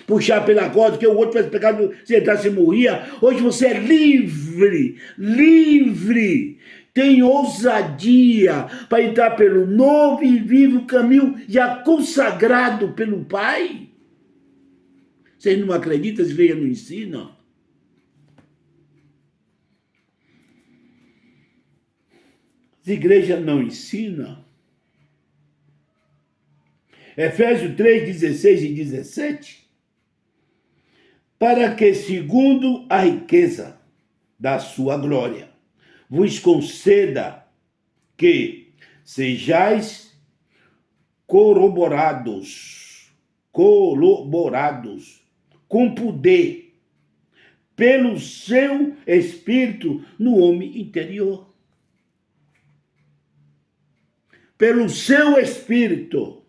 puxar pela corda, que o outro tivesse pegado, se entrasse e morria. Hoje você é livre, livre, tem ousadia para entrar pelo novo e vivo caminho já consagrado pelo Pai. Vocês não acreditam? As igrejas não ensinam? As igrejas não ensinam. Efésios 3, 16 e 17. Para que, segundo a riqueza da sua glória, vos conceda que sejais corroborados com poder pelo seu Espírito no homem interior. Pelo seu Espírito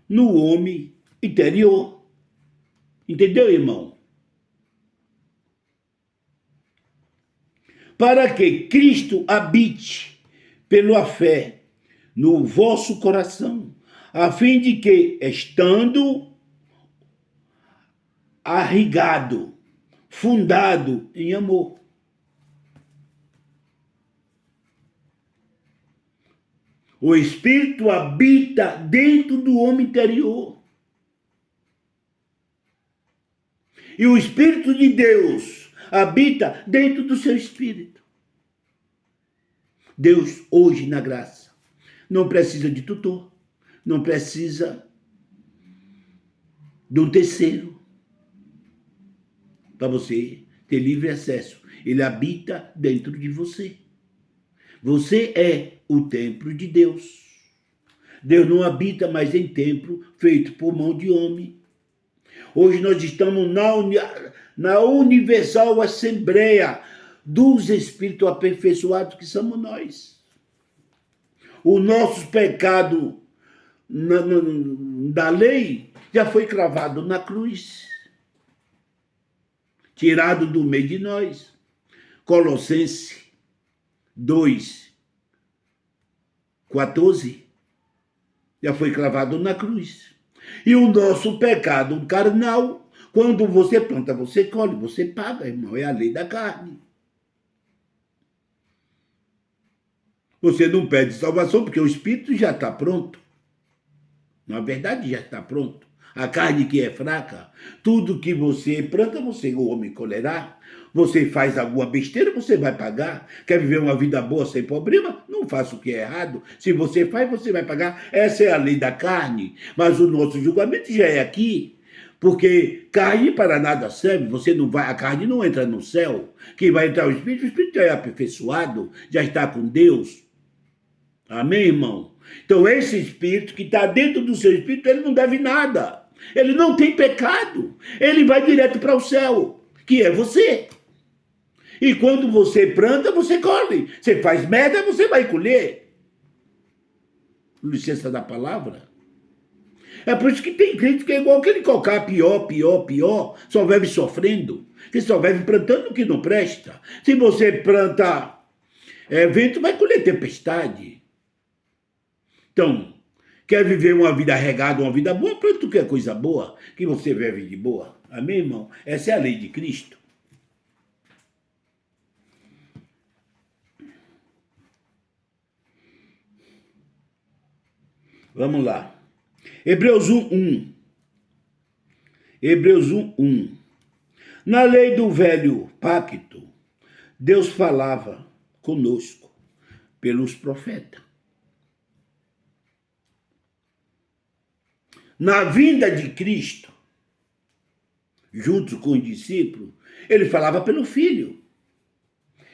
no homem interior. Entendeu, irmão? Para que Cristo habite pela fé no vosso coração, a fim de que, estando arraigado, fundado em amor, o Espírito habita dentro do homem interior. E o Espírito de Deus habita dentro do seu espírito. Deus, hoje, na graça, não precisa de tutor, não precisa de um terceiro para você ter livre acesso. Ele habita dentro de você. Você é o templo de Deus. Deus não habita mais em templo feito por mão de homem. Hoje nós estamos na Universal Assembleia dos Espíritos Aperfeiçoados, que somos nós. O nosso pecado da lei já foi cravado na cruz, tirado do meio de nós. Colossenses 2:14 já foi cravado na cruz. E o nosso pecado carnal, quando você planta, você colhe, você paga, irmão, é a lei da carne. Você não pede salvação porque o espírito já está pronto. Na verdade, já está pronto. A carne que é fraca, tudo que você planta, o homem colherá. Você faz alguma besteira, você vai pagar. Quer viver uma vida boa sem problema? Não faça o que é errado. Se você faz, você vai pagar. Essa é a lei da carne. Mas o nosso julgamento já é aqui. Porque carne para nada serve. Você não vai, a carne não entra no céu. Quem vai entrar o espírito já é aperfeiçoado, já está com Deus. Amém, irmão? Então, esse espírito que está dentro do seu espírito, ele não deve nada. Ele não tem pecado. Ele vai direto para o céu, que é você. E quando você planta, você colhe. Você faz merda, você vai colher. Licença da palavra. É por isso que tem crente que é igual aquele colocar pior, só vive sofrendo. Que só vive plantando o que não presta. Se você planta vento, vai colher tempestade. Então, quer viver uma vida regada, uma vida boa? Planta o que é coisa boa, que você vive de boa. Amém, irmão? Essa é a lei de Cristo. Vamos lá. Hebreus 1:1. Hebreus 1:1. Na lei do velho pacto, Deus falava conosco pelos profetas. Na vinda de Cristo, junto com os discípulos, ele falava pelo Filho.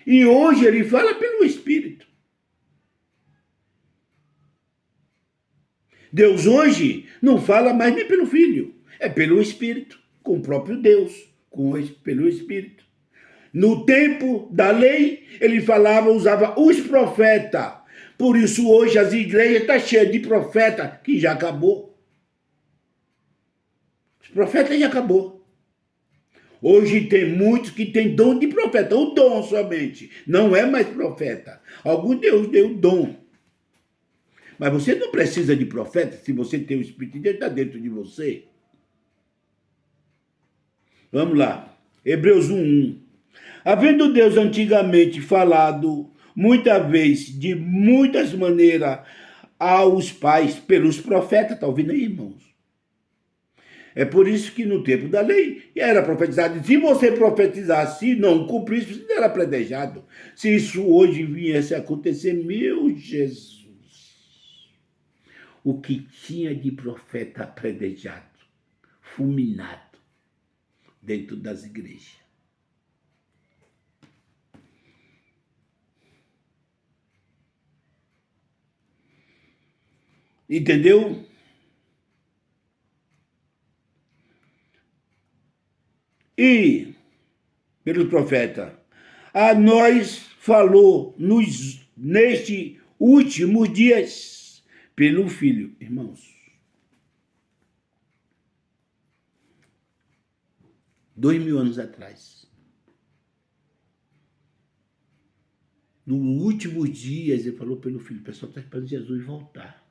E hoje ele fala pelo Espírito. Deus hoje não fala mais nem pelo Filho, é pelo Espírito, com o próprio Deus, pelo Espírito. No tempo da lei, ele falava, usava os profetas. Por isso hoje as igrejas estão cheias de profetas, que já acabou. Os profetas já acabou. Hoje tem muitos que têm dom de profeta, o dom somente, não é mais profeta. Algum Deus deu dom. Mas você não precisa de profeta se você tem o Espírito de Deus, está dentro de você. Vamos lá. Hebreus 1:1. Havendo Deus antigamente falado, muitas vezes, de muitas maneiras, aos pais, pelos profetas, está ouvindo aí, irmãos? É por isso que no tempo da lei era profetizado. Se você profetizasse e não cumprisse, você era predejado. Se isso hoje viesse a acontecer, meu Jesus, o que tinha de profeta predejado, fulminado, dentro das igrejas. Entendeu? E, pelo profeta, a nós falou neste últimos dias, pelo Filho. Irmãos, 2000 anos atrás, nos últimos dias, ele falou pelo Filho. O pessoal está esperando Jesus voltar.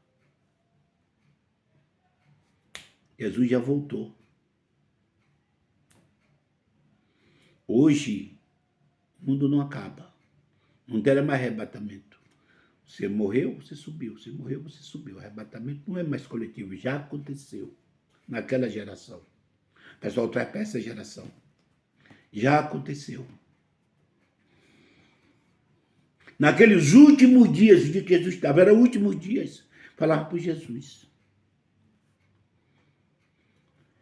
Jesus já voltou. Hoje, o mundo não acaba. Não terá mais arrebatamento. Você morreu, você subiu. Você morreu, você subiu. O arrebatamento não é mais coletivo. Já aconteceu naquela geração. O pessoal traz para essa geração. Já aconteceu. Naqueles últimos dias de que Jesus estava, eram últimos dias, falava por Jesus.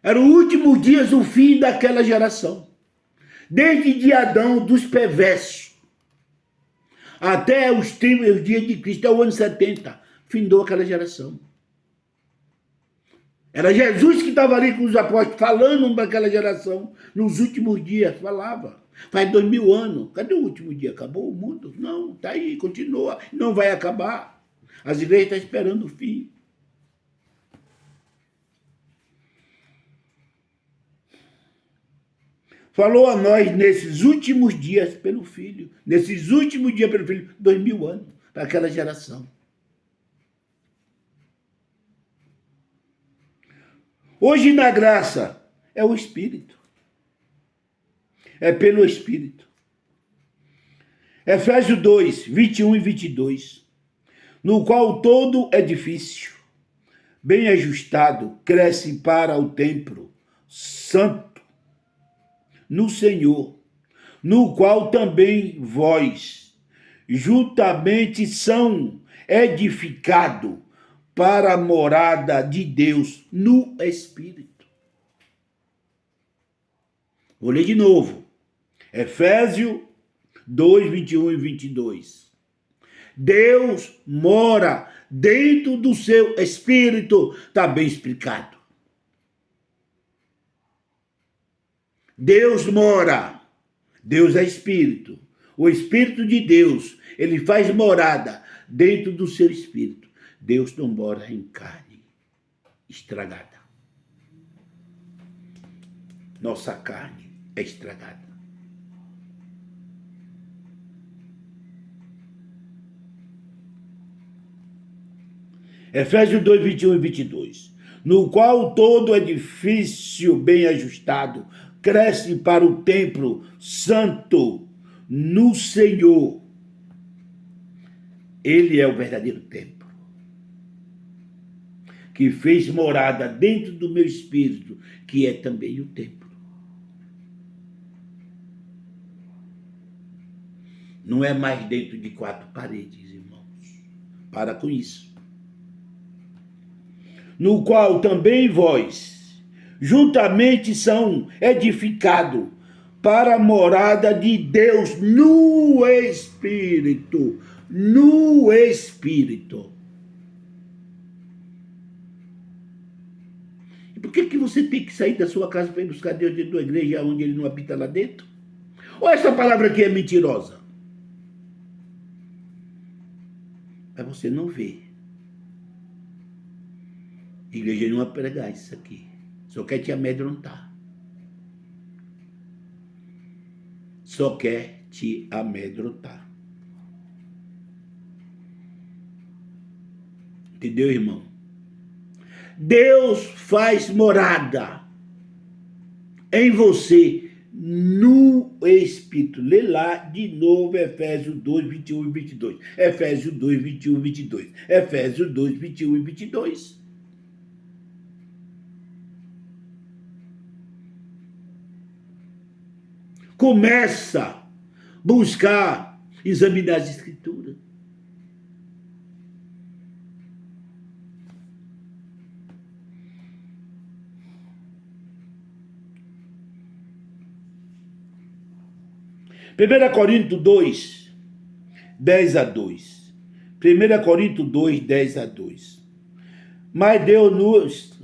Eram últimos dias, o fim daquela geração. desde de Adão, dos perversos, até os dias de Cristo, até o ano 70, findou aquela geração. Era Jesus que estava ali com os apóstolos, falando para aquela geração. Nos últimos dias, falava. Faz 2000 anos. Cadê o último dia? Acabou o mundo? Não, está aí, continua. Não vai acabar. As igrejas estão esperando o fim. Falou a nós nesses últimos dias pelo Filho. Nesses últimos dias pelo Filho. 2000 anos. Para aquela geração. Hoje, na graça, é o Espírito. É pelo Espírito. Efésios 2, 21 e 22. No qual todo edifício, bem ajustado, cresce para o templo santo no Senhor, no qual também vós, juntamente são edificados para a morada de Deus no Espírito. Vou ler de novo. Efésios 2, 21 e 22. Deus mora dentro do seu Espírito. Está bem explicado. Deus mora. Deus é Espírito. O Espírito de Deus, ele faz morada dentro do seu Espírito. Deus não mora em carne estragada. Nossa carne é estragada. Efésios 2, 21 e 22. No qual todo edifício bem ajustado cresce para o templo santo no Senhor. Ele é o verdadeiro templo, que fez morada dentro do meu espírito, que é também o templo. Não é mais dentro de 4 paredes, irmãos. Para com isso. No qual também vós, juntamente são edificados para a morada de Deus no Espírito. No Espírito. Por que você tem que sair da sua casa para ir buscar Deus dentro da igreja onde ele não habita lá dentro? Ou essa palavra aqui é mentirosa? Mas você não vê. A igreja não vai pregar isso aqui. Só quer te amedrontar. Só quer te amedrontar. Entendeu, irmão? Deus faz morada em você no Espírito. Lê lá de novo Efésios 2, 21 e 22. Efésios 2, 21 e 22. Efésios 2, 21 e 22. Começa a buscar, examinar as Escrituras. Primeira Coríntios 2, 10 a 2. 1 Coríntios 2, 10 a 2. Mas Deus nos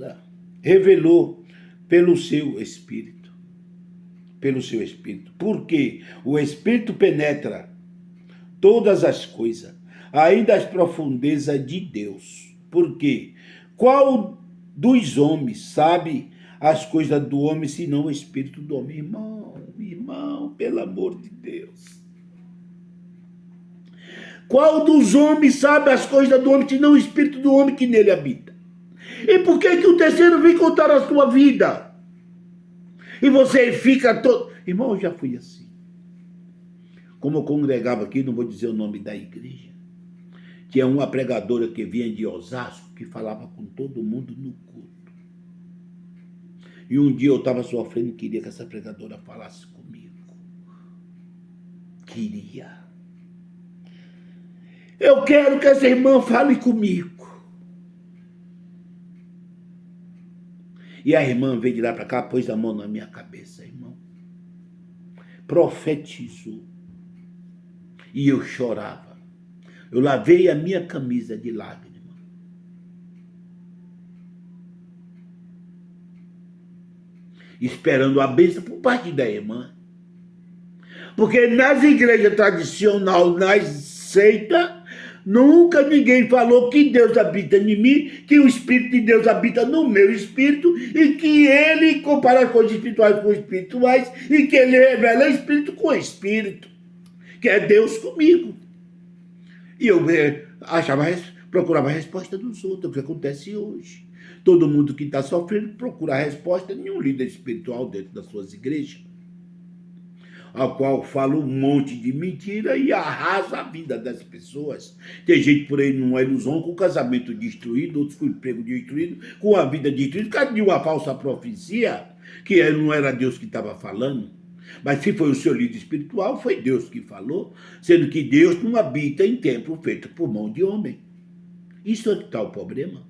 revelou pelo seu Espírito. Pelo seu Espírito. Porque o Espírito penetra todas as coisas, ainda as profundezas de Deus. Porque qual dos homens sabe as coisas do homem, senão o Espírito do homem? Irmão, pelo amor de Deus. Qual dos homens sabe as coisas do homem, senão o Espírito do homem que nele habita? E por que o terceiro vem contar a sua vida? E você fica todo... Irmão, eu já fui assim. Como eu congregava aqui, não vou dizer o nome da igreja, tinha uma pregadora que vinha de Osasco, que falava com todo mundo no culto. E um dia eu estava sofrendo e queria que essa pregadora falasse comigo. Queria. Eu quero que essa irmã fale comigo. E a irmã veio de lá para cá, pôs a mão na minha cabeça, irmão. profetizou. E eu chorava. Eu lavei a minha camisa de lágrimas. Esperando a bênção por parte da irmã. Porque nas igrejas tradicionais, nas seitas, nunca ninguém falou que Deus habita em mim, que o Espírito de Deus habita no meu espírito e que ele compara as coisas espirituais com espirituais e que ele revela espírito com espírito, que é Deus comigo. E eu procurava a resposta dos outros, o que acontece hoje. Todo mundo que está sofrendo procura a resposta de um líder espiritual dentro das suas igrejas, ao qual fala um monte de mentira e arrasa a vida das pessoas. Tem gente por aí numa ilusão, com o casamento destruído, outros com o emprego destruído, com a vida destruída, por causa de uma falsa profecia, que não era Deus que estava falando. Mas se foi o seu líder espiritual, foi Deus que falou, sendo que Deus não habita em templo feito por mão de homem. Isso é que está o problema.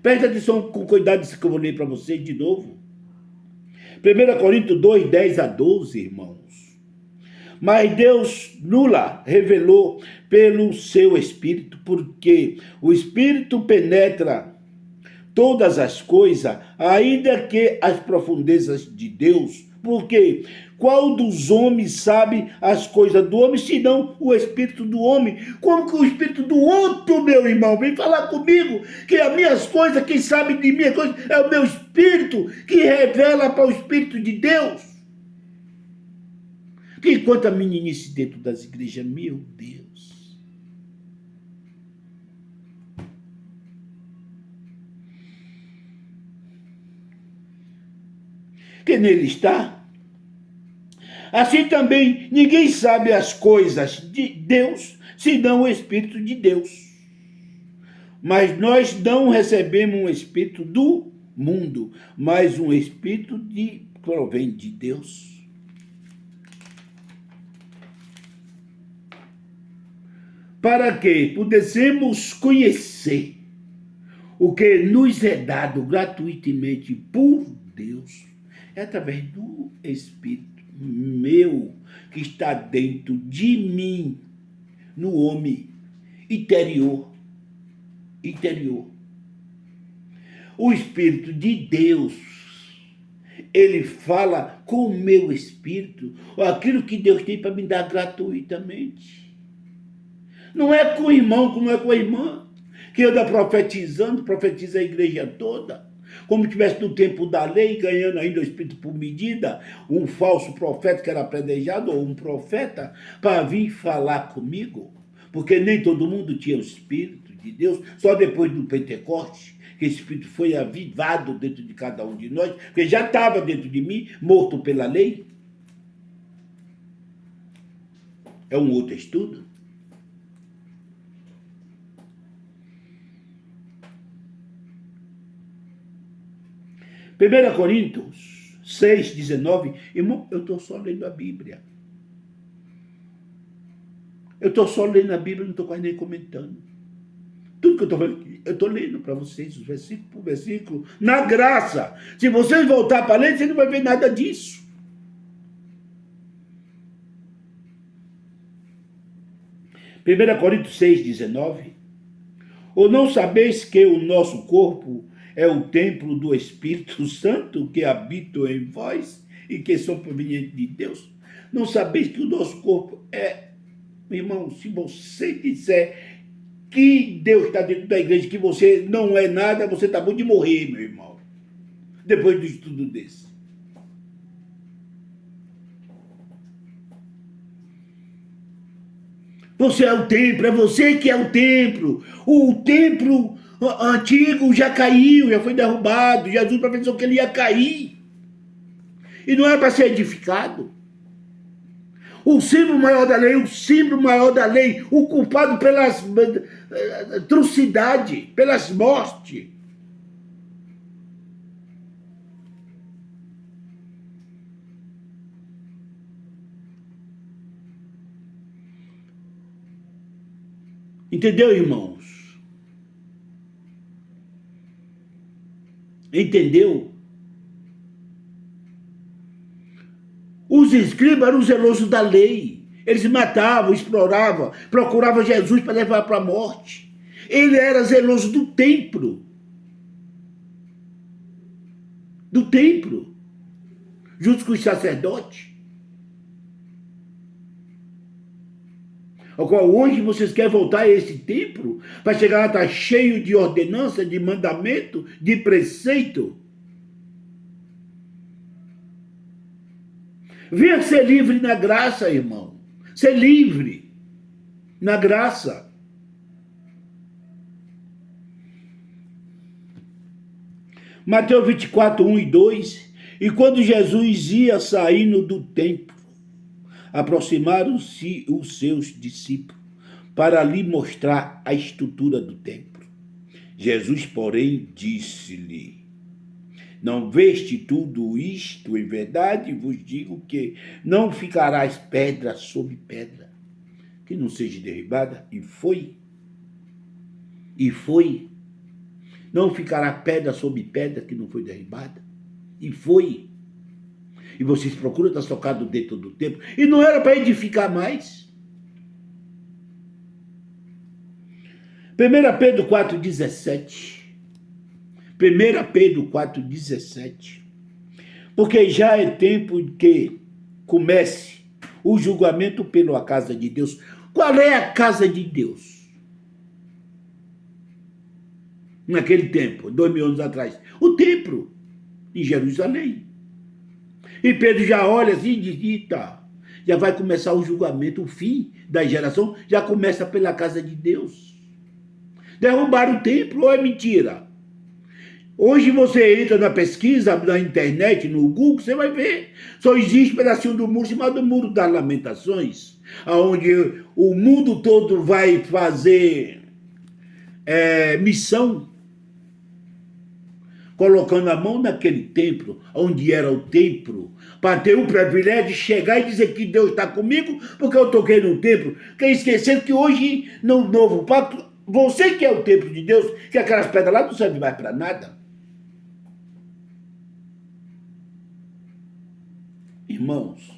Preste atenção com cuidado nisso que eu vou ler para vocês de novo. 1 Coríntios 2, 10 a 12, irmãos. Mas Deus nula revelou pelo seu Espírito, porque o Espírito penetra todas as coisas, ainda que as profundezas de Deus. Porque qual dos homens sabe as coisas do homem, senão o Espírito do homem? Como que o Espírito do outro, meu irmão, vem falar comigo que as minhas coisas, quem sabe de minhas coisas, é o meu Espírito que revela para o Espírito de Deus? Que enquanto a meninice dentro das igrejas, meu Deus. Que nele está. Assim também ninguém sabe as coisas de Deus, senão o Espírito de Deus. Mas nós não recebemos um Espírito do mundo, mas um Espírito que provém de Deus. Para que pudéssemos conhecer o que nos é dado gratuitamente por Deus, é através do Espírito meu que está dentro de mim, no homem interior. O Espírito de Deus, ele fala com o meu espírito aquilo que Deus tem para me dar gratuitamente. Não é com o irmão, não é com a irmã que anda profetizando, profetiza a igreja toda, como tivesse no tempo da lei, ganhando ainda o Espírito por medida, um falso profeta que era predejado, ou um profeta, para vir falar comigo, porque nem todo mundo tinha o Espírito de Deus, só depois do Pentecoste, que esse Espírito foi avivado dentro de cada um de nós, porque já estava dentro de mim, morto pela lei. É um outro estudo. Primeira Coríntios 6, 19, irmão, eu estou só lendo a Bíblia. Eu estou só lendo a Bíblia, não estou quase nem comentando. Tudo que eu estou falando aqui, eu estou lendo para vocês, versículo por versículo, na graça. Se vocês voltar para ler, você não vai ver nada disso. Primeira Coríntios 6, 19. Ou não sabeis que o nosso corpo é o templo do Espírito Santo que habita em vós e que são provenientes de Deus? Não sabeis que o nosso corpo é... Meu irmão, se você disser que Deus está dentro da igreja, que você não é nada, você está bom de morrer, meu irmão. Depois do estudo desse. Você é o templo, é você que é o templo. O templo antigo já caiu, já foi derrubado. Jesus profetizou que ele ia cair. E não era para ser edificado. O símbolo maior da lei, o culpado pelas atrocidades, pelas mortes. Entendeu, irmãos? Entendeu? Os escribas eram zelosos da lei. Eles matavam, exploravam, procuravam Jesus para levar para a morte. Ele era zeloso do templo. Do templo. Junto com os sacerdotes. Hoje vocês querem voltar a esse templo para chegar lá, estar cheio de ordenança, de mandamento, de preceito. Venha ser livre na graça, irmão. Ser livre na graça. Mateus 24, 1 e 2. E quando Jesus ia saindo do templo, aproximaram-se os seus discípulos para lhe mostrar a estrutura do templo. Jesus, porém, disse-lhe: não veste tudo isto? Em verdade vos digo que não ficarás pedra sobre pedra, que não seja derribada. E foi. Não ficará pedra sobre pedra que não foi derribada. E foi. E vocês procuram estar tocados dentro do templo. E não era para edificar mais. 1 Pedro 4,17. 1 Pedro 4,17. Porque já é tempo que comece o julgamento pela casa de Deus. Qual é a casa de Deus? Naquele tempo, 2000 anos atrás. O templo em Jerusalém. E Pedro já olha assim e diz: eita, já vai começar o julgamento, o fim da geração já começa pela casa de Deus. Derrubaram o templo, ou é mentira? Hoje você entra na pesquisa, na internet, no Google, você vai ver. Só existe um pedacinho do muro chamado Muro das Lamentações, onde o mundo todo vai fazer missão, colocando a mão naquele templo, onde era o templo, para ter o privilégio de chegar e dizer que Deus está comigo, porque eu toquei no templo. Quer esquecer que hoje, no novo pacto, você que é o templo de Deus, que aquelas pedras lá não servem mais para nada. Irmãos,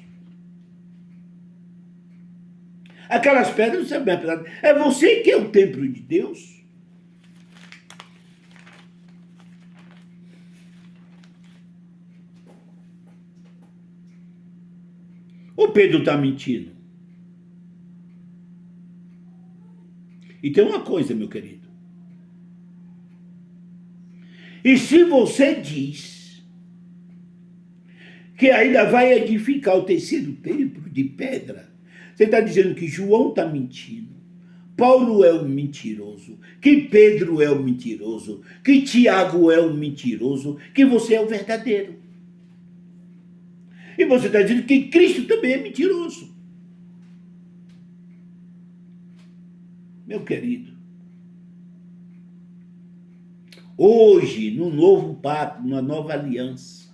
aquelas pedras não servem mais para nada. É você que é o templo de Deus. O Pedro está mentindo. E tem uma coisa, meu querido. E se você diz que ainda vai edificar o terceiro templo de pedra, você está dizendo que João está mentindo, Paulo é um mentiroso, que Pedro é um mentiroso, que Tiago é um mentiroso, que você é o verdadeiro. E você está dizendo que Cristo também é mentiroso. Meu querido, hoje, no novo pacto, numa nova aliança,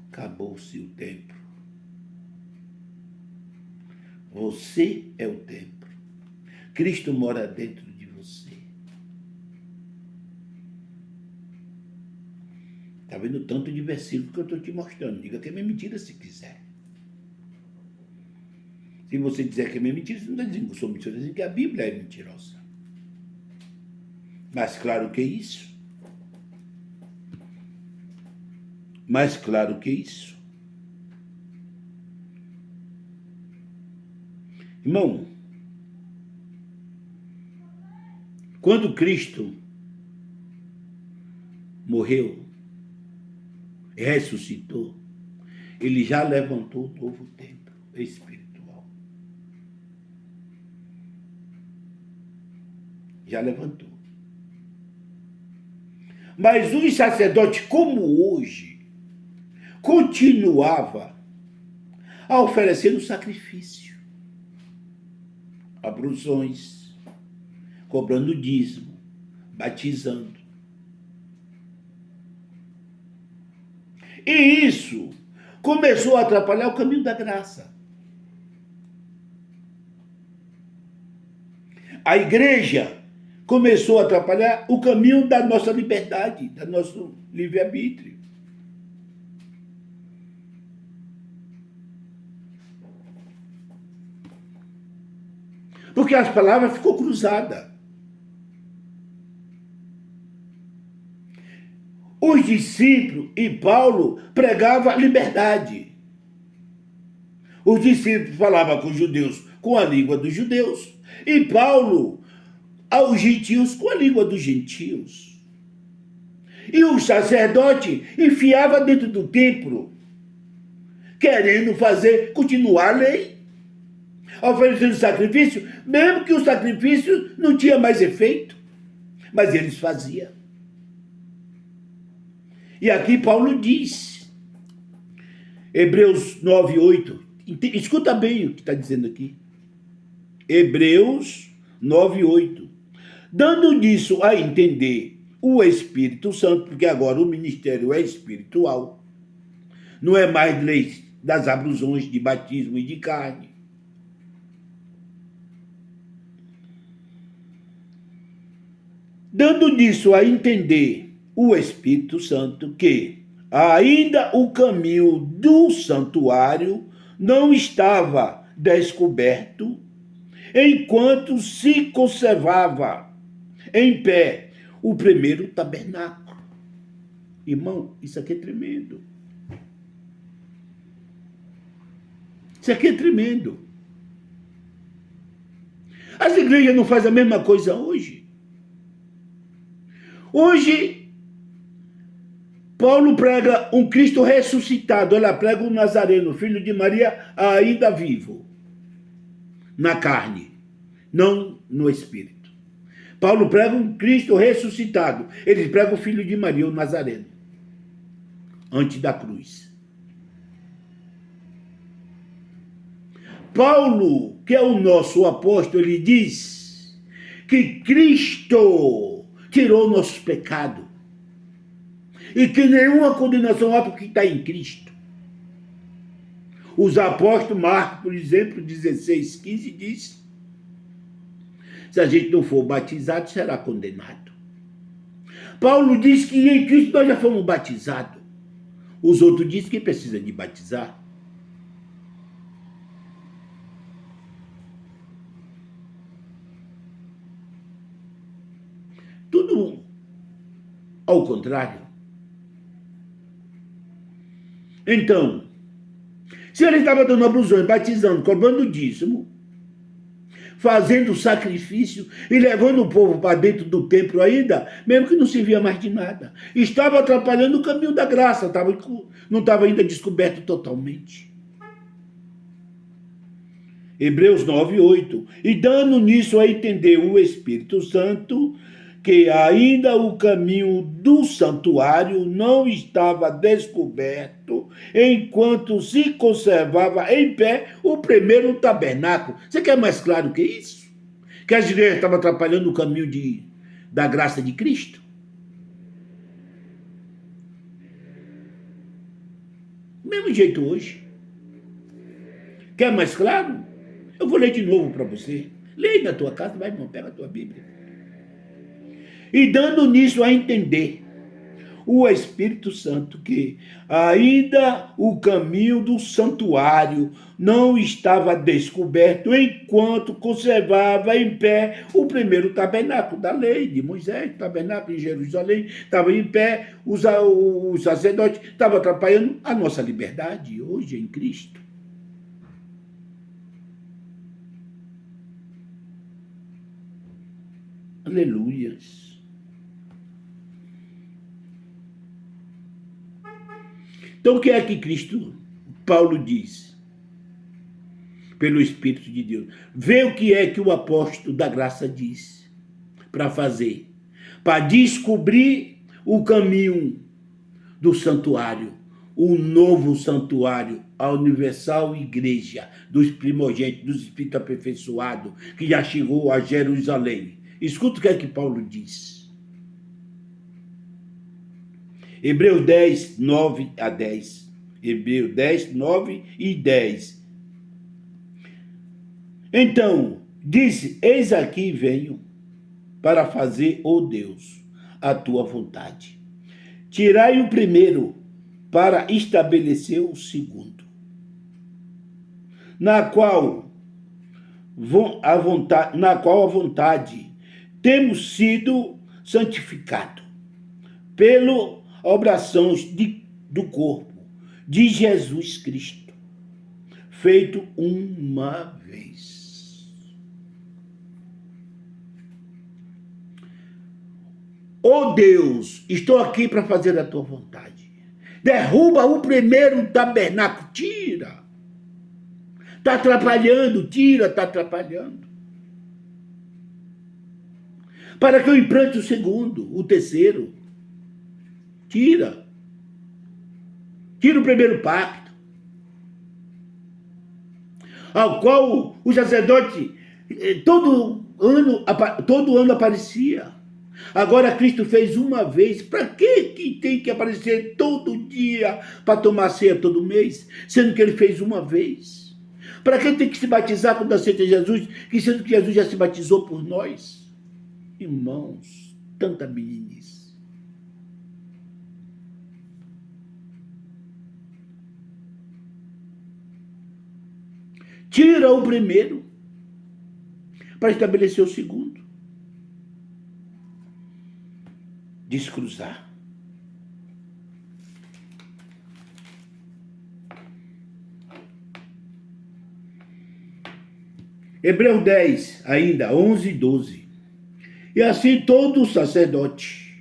acabou-se o templo. Você é o templo. Cristo mora dentro de você. Está vendo o tanto de versículo que eu estou te mostrando? Diga que é minha mentira se quiser. Se você dizer que é minha mentira, você não está dizendo que eu sou mentiroso, está dizendo que a Bíblia é mentirosa. Mais claro que isso. Mais claro que isso. Irmão, quando Cristo morreu e ressuscitou, ele já levantou um novo templo espiritual. Já levantou. Mas os sacerdotes, como hoje, continuava a oferecer o sacrifício, abluções, cobrando dízimo, batizando. E isso começou a atrapalhar o caminho da graça. A igreja começou a atrapalhar o caminho da nossa liberdade, do nosso livre-arbítrio. Porque as palavras ficou cruzada. Os discípulos e Paulo pregavam liberdade. Os discípulos falavam com os judeus com a língua dos judeus. E Paulo aos gentios com a língua dos gentios. E o sacerdote enfiava dentro do templo, querendo continuar a lei, oferecendo sacrifício, mesmo que o sacrifício não tinha mais efeito, mas eles faziam. E aqui Paulo diz, Hebreus 9:8, escuta bem o que está dizendo aqui. Hebreus 9:8, dando nisso a entender o Espírito Santo, porque agora o ministério é espiritual, não é mais lei das ablusões de batismo e de carne. Dando nisso a entender o Espírito Santo que ainda o caminho do santuário não estava descoberto, enquanto se conservava em pé o primeiro tabernáculo. Irmão, isso aqui é tremendo. Isso aqui é tremendo. As igrejas não fazem a mesma coisa hoje. Hoje, Paulo prega um Cristo ressuscitado. Ela prega um Nazareno, filho de Maria, ainda vivo. Na carne, não no espírito. Paulo prega um Cristo ressuscitado. Eles pregam o filho de Maria, o Nazareno, antes da cruz. Paulo, que é o nosso apóstolo, ele diz que Cristo tirou nossos pecados e que nenhuma condenação há porque está em Cristo. Os apóstolos, Marcos, por exemplo, 16:15, diz: se a gente não for batizado, será condenado. Paulo diz que em Cristo nós já fomos batizados. Os outros dizem que precisa de batizar. Tudo ao contrário. Então, se ele estava dando ablusões, batizando, cobrando dízimo, fazendo sacrifício e levando o povo para dentro do templo ainda, mesmo que não servia mais de nada, estava atrapalhando o caminho da graça, não estava ainda descoberto totalmente. Hebreus 9:8, e dando nisso a entender o Espírito Santo, que ainda o caminho do santuário não estava descoberto, enquanto se conservava em pé o primeiro tabernáculo. Você quer mais claro que isso? Que as igrejas estavam atrapalhando o caminho da graça de Cristo? Do mesmo jeito hoje. Quer mais claro? Eu vou ler de novo para você. Leia na tua casa, vai, irmão, pega a tua Bíblia. E dando nisso a entender o Espírito Santo que ainda o caminho do santuário não estava descoberto, enquanto conservava em pé o primeiro tabernáculo da lei de Moisés, o tabernáculo em Jerusalém, estava em pé, o sacerdote estava atrapalhando a nossa liberdade hoje em Cristo. Aleluias. Então, o que é que Paulo diz? Pelo Espírito de Deus. Vê o que é que o apóstolo da graça diz para fazer. Para descobrir o caminho do santuário. O novo santuário, a universal igreja dos primogênitos, dos espíritos aperfeiçoados, que já chegou a Jerusalém. Escuta o que é que Paulo diz. Hebreus 10, 9 a 10. Hebreus 10, 9 e 10. Então, disse: eis aqui venho para fazer, ó Deus, a tua vontade. Tirai o primeiro para estabelecer o segundo, na qual a vontade, na qual a vontade temos sido santificados pela obração do corpo de Jesus Cristo, feito uma vez. Oh Deus, estou aqui para fazer a tua vontade. Derruba o primeiro tabernáculo, tira. Está atrapalhando, tira, está atrapalhando. Para que eu implante o segundo, o terceiro. Tira. Tira o primeiro pacto. Ao qual o sacerdote todo ano aparecia. Agora Cristo fez uma vez. Para que tem que aparecer todo dia para tomar ceia todo mês? Sendo que ele fez uma vez. Para que tem que se batizar quando aceita Jesus? Que sendo que Jesus já se batizou por nós? Irmãos, tanta meninice. Tira o primeiro para estabelecer o segundo. Descruzar. Hebreus 10, ainda, 11 e 12. E assim todo sacerdote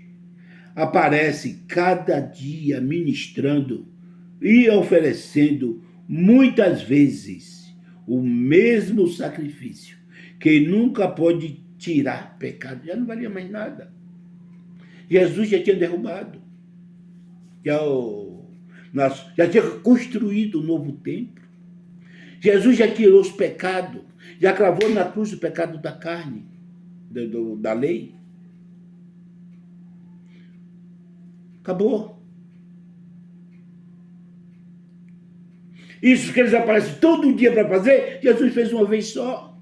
aparece cada dia ministrando e oferecendo muitas vezes o mesmo sacrifício, que nunca pode tirar pecado. Já não valia mais nada. Jesus já tinha derrubado. Já tinha construído um novo templo. Jesus já tirou os pecados. Já cravou na cruz o pecado da carne, da lei. Acabou. Isso que eles aparecem todo dia para fazer, Jesus fez uma vez só.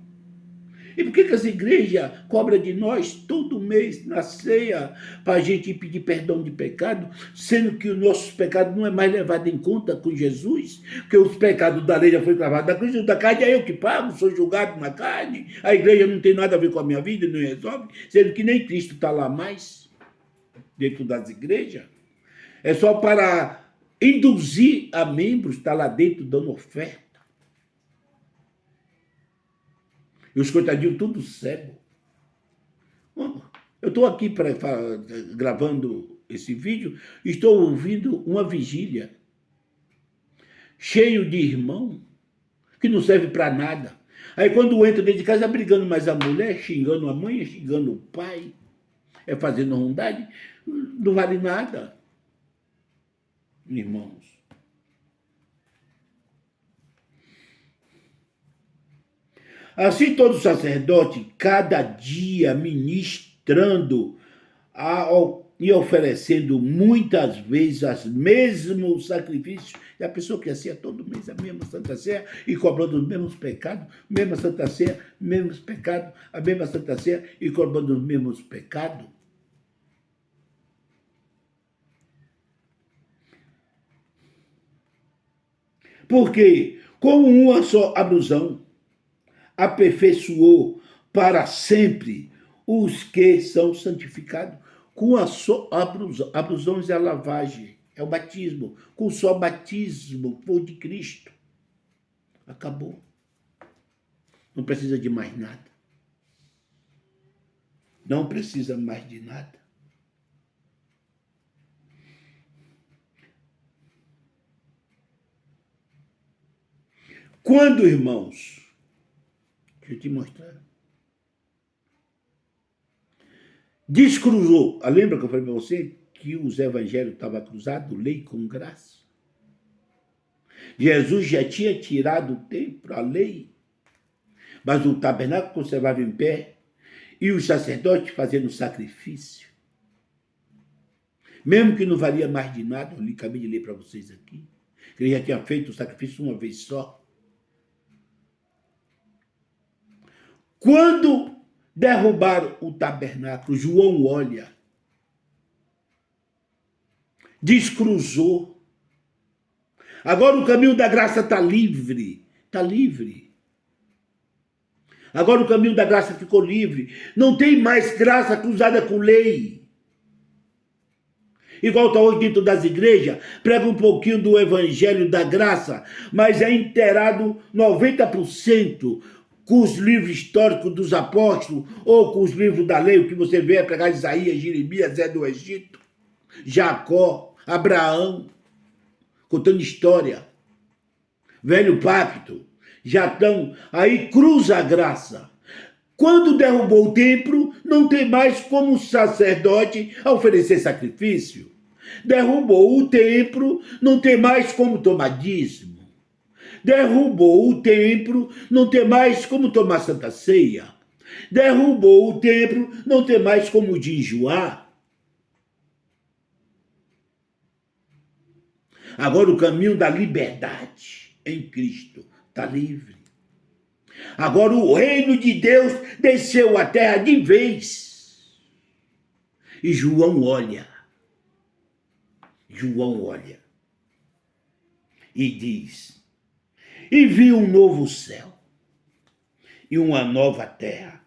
E por que as igrejas cobram de nós todo mês na ceia para a gente pedir perdão de pecado, sendo que o nosso pecado não é mais levado em conta com Jesus? Porque os pecados da lei já foi cravado na cruz, da carne é eu que pago, sou julgado na carne, a igreja não tem nada a ver com a minha vida, não resolve, sendo que nem Cristo está lá mais, dentro das igrejas. É só para induzir a membros, está lá dentro dando oferta. E os coitadinhos tudo cego. Eu estou aqui gravando esse vídeo, estou ouvindo uma vigília cheio de irmão que não serve para nada. Aí quando entra dentro de casa, brigando mais a mulher, xingando a mãe, xingando o pai, fazendo rondade, não vale nada, irmãos. Assim todo sacerdote, cada dia ministrando e oferecendo muitas vezes os mesmos sacrifícios. E a pessoa que assim todo mês a mesma Santa Ceia e cobrando os mesmos pecados, mesma Santa Ceia, mesmos pecados, a mesma Santa Ceia e cobrando os mesmos pecados. Porque com uma só ablusão, aperfeiçoou para sempre os que são santificados. Com a só ablusão é a lavagem, é o batismo. Com só batismo, por de Cristo. Acabou. Não precisa de mais nada. Não precisa mais de nada. Quando, irmãos, deixa eu te mostrar. Descruzou. Lembra que eu falei para você que os evangelhos estavam cruzados, lei com graça? Jesus já tinha tirado o templo, a lei, mas o tabernáculo conservava em pé e os sacerdotes fazendo sacrifício. Mesmo que não valia mais de nada, eu acabei de ler para vocês aqui, que ele já tinha feito o sacrifício uma vez só. Quando derrubaram o tabernáculo, João olha, descruzou. Agora o caminho da graça está livre. Está livre. Agora o caminho da graça ficou livre. Não tem mais graça cruzada com lei. Igual está hoje dentro das igrejas, prega um pouquinho do evangelho da graça, mas é inteirado 90% com os livros históricos dos apóstolos ou com os livros da lei, o que você vê é pregar Isaías, Jeremias, Zé do Egito, Jacó, Abraão, contando história. Velho pacto, já estão, aí cruza a graça. Quando derrubou o templo, não tem mais como o sacerdote oferecer sacrifício. Derrubou o templo, não tem mais como tomar dízimo. Derrubou o templo, não tem mais como tomar santa ceia. Derrubou o templo, não tem mais como jejuar. Agora o caminho da liberdade em Cristo está livre. Agora o reino de Deus desceu à terra de vez. E João olha e diz, e viu um novo céu e uma nova terra.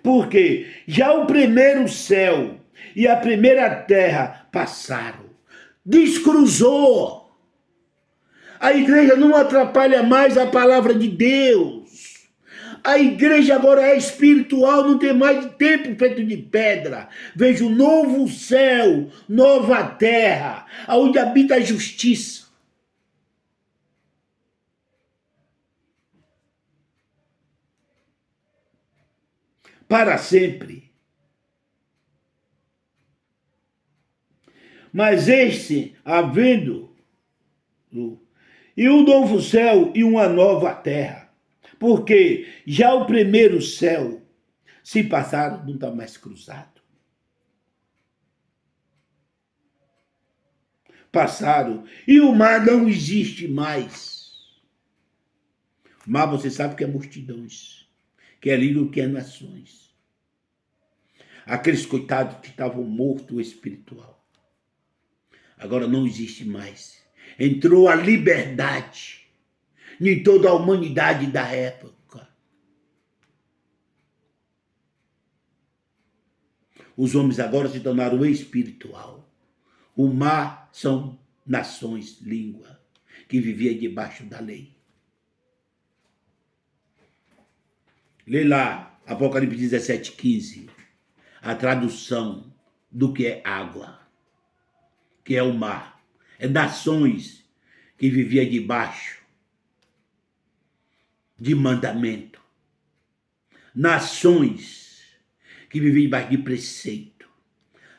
Porque já o primeiro céu e a primeira terra passaram. Descruzou. A igreja não atrapalha mais a palavra de Deus. A igreja agora é espiritual, não tem mais tempo feito de pedra. Veja um novo céu, nova terra, onde habita a justiça. Para sempre. Mas este, havendo e um novo céu e uma nova terra, porque já o primeiro céu se passaram, não está mais cruzado. Passaram e o mar não existe mais. O mar você sabe que é multidões, que é lírio, que é nações. Aqueles coitados que estavam mortos espiritual. Agora não existe mais. Entrou a liberdade em toda a humanidade da época. Os homens agora se tornaram espiritual. O mar são nações, língua, que vivia debaixo da lei. Lê lá, Apocalipse 17:15, a tradução do que é água, que é o mar. É nações que vivia debaixo de mandamento. Nações que viviam debaixo de preceito.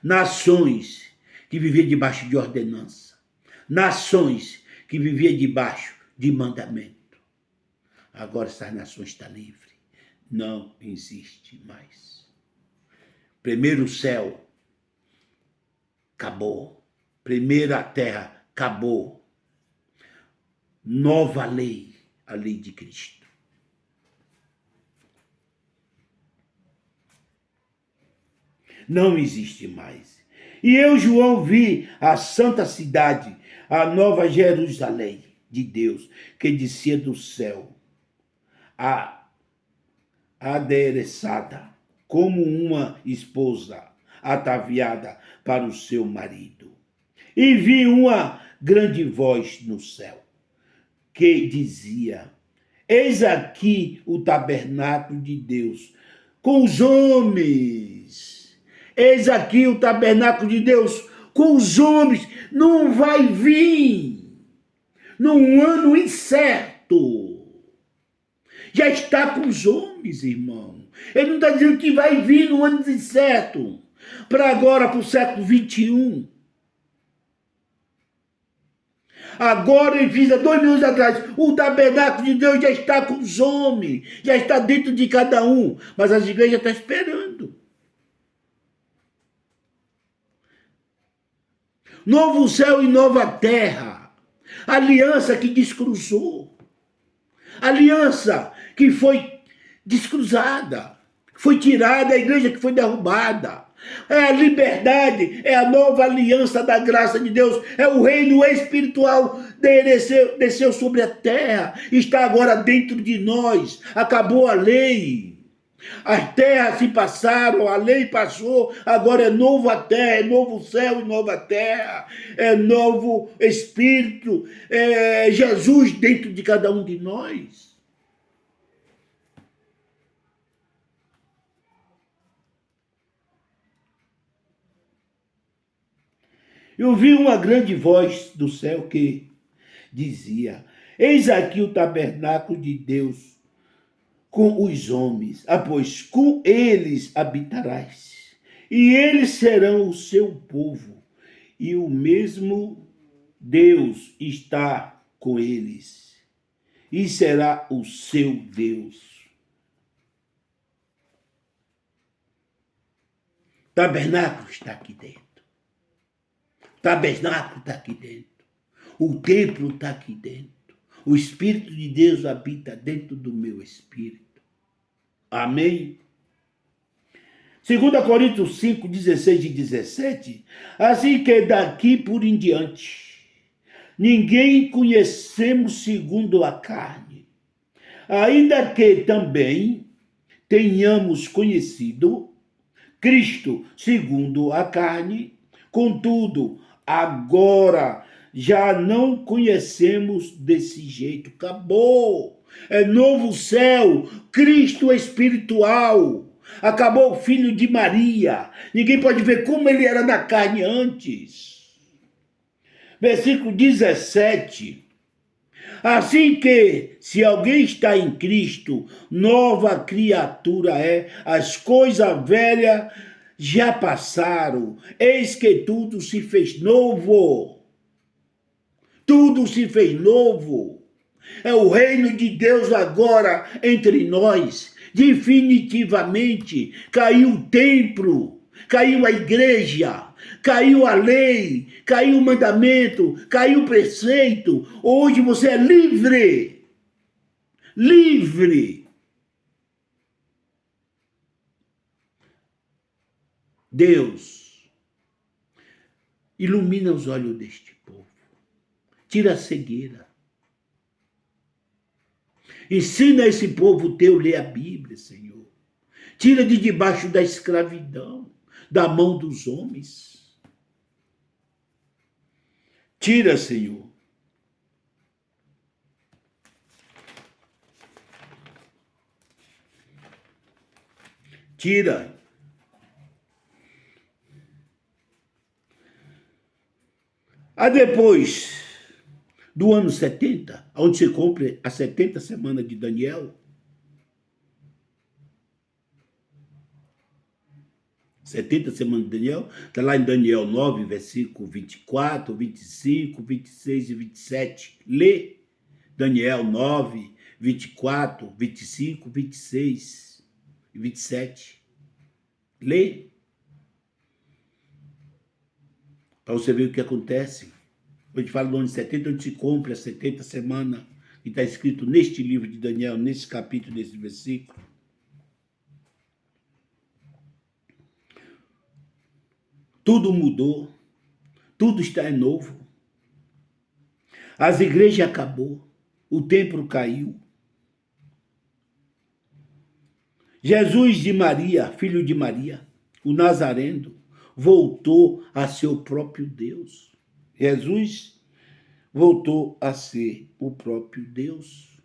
Nações que viviam debaixo de ordenança. Nações que viviam debaixo de mandamento. Agora essas nações estão livres. Não existe mais. Primeiro céu acabou. Primeira terra acabou. Nova lei, a lei de Cristo. Não existe mais. E eu, João, vi a santa cidade, a nova Jerusalém de Deus, que descia do céu, adereçada, como uma esposa ataviada para o seu marido. E vi uma grande voz no céu, que dizia, eis aqui o tabernáculo de Deus com os homens. Eis aqui o tabernáculo de Deus com os homens. Não vai vir num ano incerto. Já está com os homens, irmão. Ele não está dizendo que vai vir no ano incerto. Para agora, para o século 21. Agora, em vista, 2000 anos atrás, o tabernáculo de Deus já está com os homens, já está dentro de cada um, mas as igrejas estão esperando. Novo céu e nova terra, aliança que descruzou, aliança que foi descruzada, foi tirada, a igreja que foi derrubada, É a liberdade, é a nova aliança da graça de Deus, é o reino espiritual desceu sobre a terra, está agora dentro de nós, acabou a lei. As terras se passaram, a lei passou, agora é nova terra, é novo céu e nova terra, é novo espírito, é Jesus dentro de cada um de nós. Eu vi uma grande voz do céu que dizia: eis aqui o tabernáculo de Deus com os homens, pois com eles habitarás, e eles serão o seu povo, e o mesmo Deus está com eles, e será o seu Deus. Tabernáculo está aqui dentro. Tabernáculo está aqui dentro. O templo está aqui dentro. O Espírito de Deus habita dentro do meu espírito. Amém? 2 Coríntios 5, 16 e 17. Assim que daqui por em diante, ninguém conhecemos segundo a carne. Ainda que também tenhamos conhecido Cristo segundo a carne, contudo, agora já não conhecemos desse jeito. Acabou. É novo céu, Cristo espiritual. Acabou o filho de Maria. Ninguém pode ver como ele era na carne antes. Versículo 17. Assim que, se alguém está em Cristo, nova criatura é, as coisas velhas já passaram, eis que tudo se fez novo. Tudo se fez novo. É o reino de Deus agora entre nós. Definitivamente caiu o templo, caiu a igreja, caiu a lei, caiu o mandamento, caiu o preceito. Hoje você é livre. Livre. Deus, ilumina os olhos deste povo. Tira a cegueira. Ensina esse povo teu a ler a Bíblia, Senhor. Tira de debaixo da escravidão, da mão dos homens. Tira, Senhor. Tira. Depois do ano 70, onde se cumpre a 70 semanas de Daniel, 70 semanas de Daniel, está lá em Daniel 9, versículo 24, 25, 26 e 27. Lê Daniel 9, 24, 25, 26 e 27. Lê. Para você ver o que acontece. A gente fala do ano 70, onde se cumpre a 70 semanas, que está escrito neste livro de Daniel, nesse capítulo, nesse versículo. Tudo mudou, tudo está novo. As igrejas acabou, o templo caiu. Jesus de Maria, filho de Maria, o Nazareno, voltou a ser o próprio Deus. Jesus voltou a ser o próprio Deus.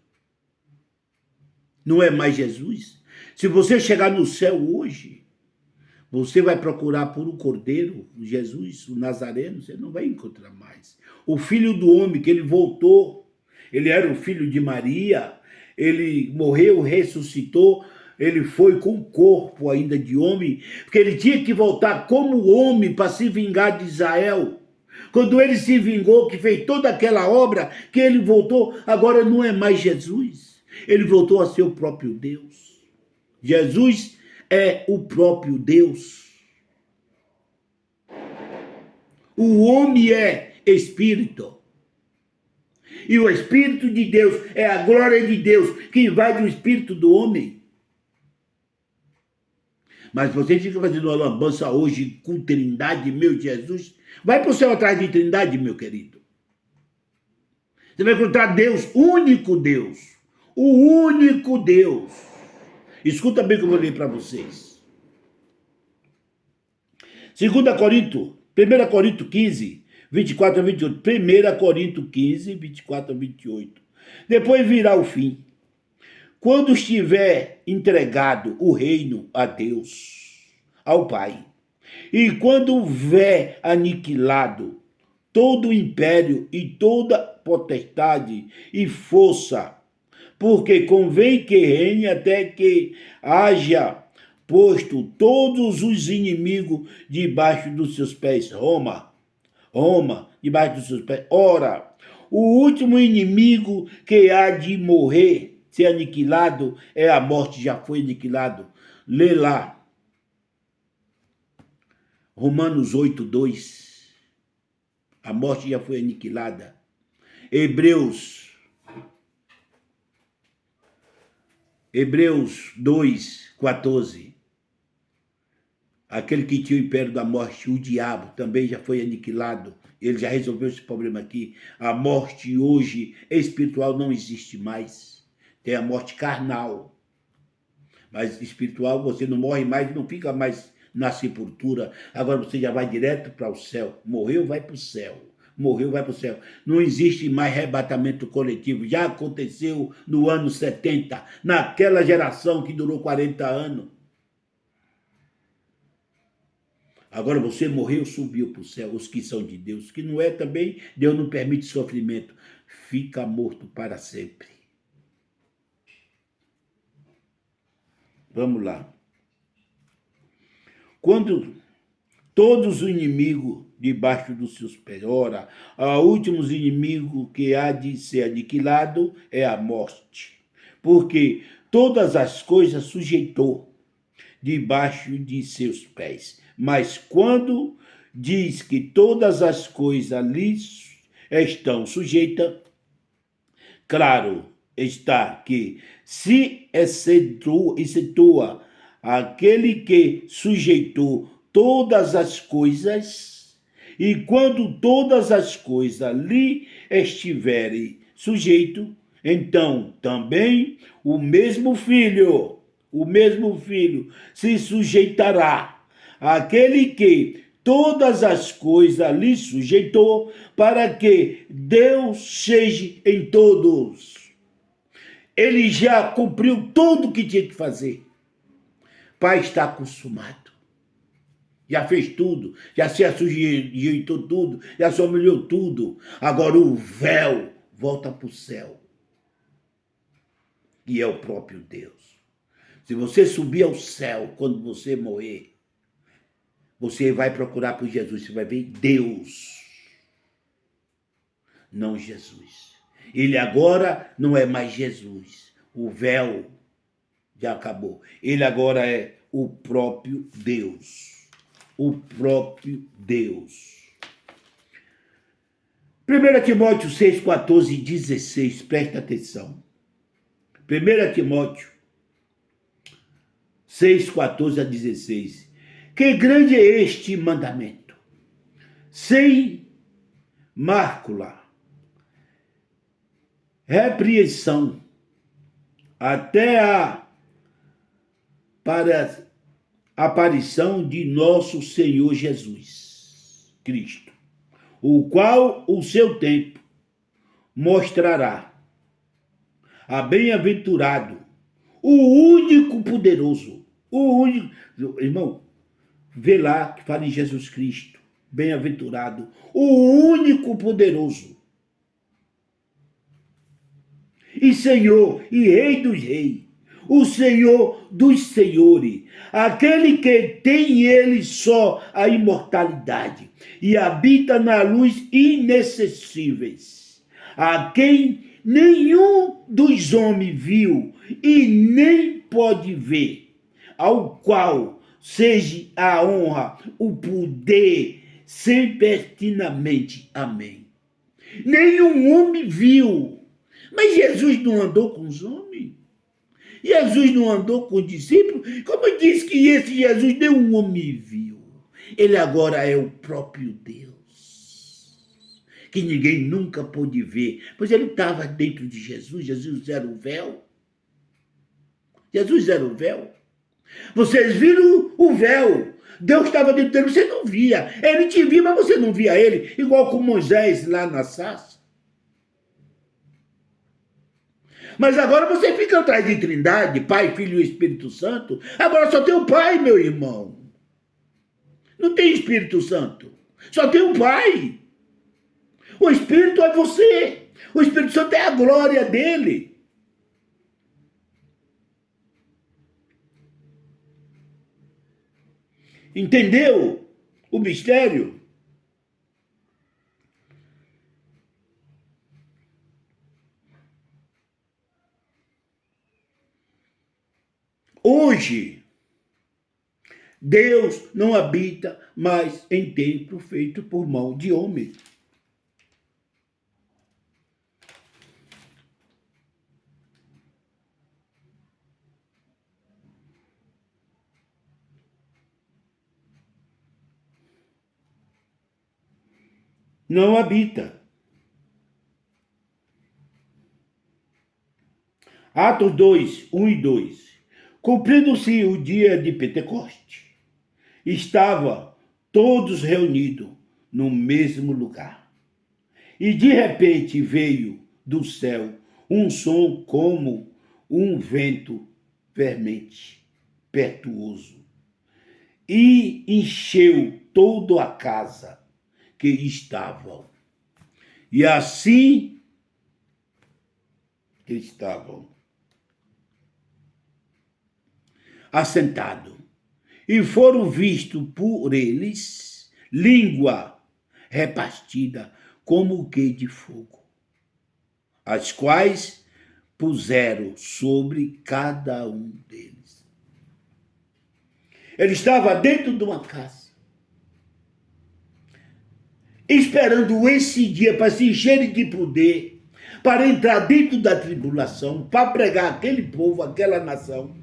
Não é mais Jesus. Se você chegar no céu hoje, você vai procurar por um cordeiro, Jesus, o Nazareno, você não vai encontrar mais. O filho do homem, que ele voltou, ele era o filho de Maria, ele morreu, ressuscitou, ele foi com o corpo ainda de homem, porque ele tinha que voltar como homem para se vingar de Israel. Quando ele se vingou, que fez toda aquela obra, que ele voltou, agora não é mais Jesus. Ele voltou a ser o próprio Deus. Jesus é o próprio Deus. O homem é espírito. E o Espírito de Deus é a glória de Deus que invade o espírito do homem. Mas você fica fazendo uma lambança hoje com Trindade, meu Jesus. Vai para o céu atrás de Trindade, meu querido. Você vai encontrar Deus, único Deus. O único Deus. Escuta bem o que eu vou ler para vocês. 2 Coríntios, 1 Coríntios 15, 24 a 28. 1 Coríntios 15, 24 a 28. Depois virá o fim. Quando estiver entregado o reino a Deus, ao Pai, e quando houver aniquilado todo o império e toda potestade e força, porque convém que reine até que haja posto todos os inimigos debaixo dos seus pés. Roma, debaixo dos seus pés. Ora, o último inimigo que há de morrer, ser aniquilado, é a morte, já foi aniquilado. Lê lá. Romanos 8:2. A morte já foi aniquilada. Hebreus 2:14. Aquele que tinha o império da morte, o diabo, também já foi aniquilado. Ele já resolveu esse problema aqui. A morte hoje espiritual não existe mais. Tem a morte carnal. Mas espiritual você não morre mais, não fica mais na sepultura. Agora você já vai direto para o céu. Morreu, vai para o céu. Morreu, vai para o céu. Não existe mais arrebatamento coletivo. Já aconteceu no ano 70, naquela geração que durou 40 anos. Agora você morreu, subiu para o céu. Os que são de Deus, que não é também, Deus não permite sofrimento. Fica morto para sempre. Vamos lá. Quando todos os inimigos debaixo dos seus pés, ora, o último inimigo que há de ser aniquilado é a morte, porque todas as coisas sujeitou debaixo de seus pés. Mas quando diz que todas as coisas lhe estão sujeitas, claro está que se excetua aquele que sujeitou todas as coisas, e quando todas as coisas lhe estiverem sujeito, então também o mesmo filho se sujeitará àquele que todas as coisas lhe sujeitou, para que Deus seja em todos. Ele já cumpriu tudo o que tinha que fazer. Pai, está consumado. Já fez tudo, já se sujeitou tudo, já se humilhou tudo. Agora o véu volta para o céu. E é o próprio Deus. Se você subir ao céu quando você morrer, você vai procurar por Jesus, você vai ver Deus, não Jesus. Ele agora não é mais Jesus. O véu já acabou. Ele agora é o próprio Deus. O próprio Deus. 1 Timóteo 6, 14 e 16, presta atenção. 1 Timóteo 6, 14 a 16. Que grande é este mandamento, sem mácula, repreensão, até a para a aparição de nosso Senhor Jesus Cristo, o qual o seu tempo mostrará a bem-aventurado, o único poderoso, o único, irmão, vê lá que fala em Jesus Cristo, bem-aventurado, o único poderoso, e Senhor, e Rei dos reis, o Senhor dos senhores, aquele que tem ele só a imortalidade e habita na luz inacessíveis, a quem nenhum dos homens viu e nem pode ver, ao qual seja a honra, o poder, sempre eternamente. Amém. Nenhum homem viu, mas Jesus não andou com os homens. Jesus não andou com os discípulos? Como diz que esse Jesus nenhum homem viu? Ele agora é o próprio Deus, que ninguém nunca pôde ver, pois ele estava dentro de Jesus. Jesus era o véu. Jesus era o véu. Vocês viram o véu. Deus estava dentro dele, você não via. Ele te via, mas você não via ele, igual com Moisés lá na sarça. Mas agora você fica atrás de Trindade, Pai, Filho e Espírito Santo. Agora só tem o Pai, meu irmão. Não tem Espírito Santo. Só tem o Pai. O Espírito é você. O Espírito Santo é a glória dele. Entendeu o mistério? Hoje, Deus não habita mais em templo feito por mão de homem. Não habita. Atos 2, 1 e 2. Cumprindo-se o dia de Pentecoste, estava todos reunidos no mesmo lugar. E de repente veio do céu um som como um vento veemente, impetuoso, e encheu toda a casa que estavam. E assim estavam assentados. E foram vistos por eles língua repartida como o que de fogo, as quais puseram sobre cada um deles. Ele estava dentro de uma casa, esperando esse dia para se encherem de poder, para entrar dentro da tribulação, para pregar aquele povo, aquela nação,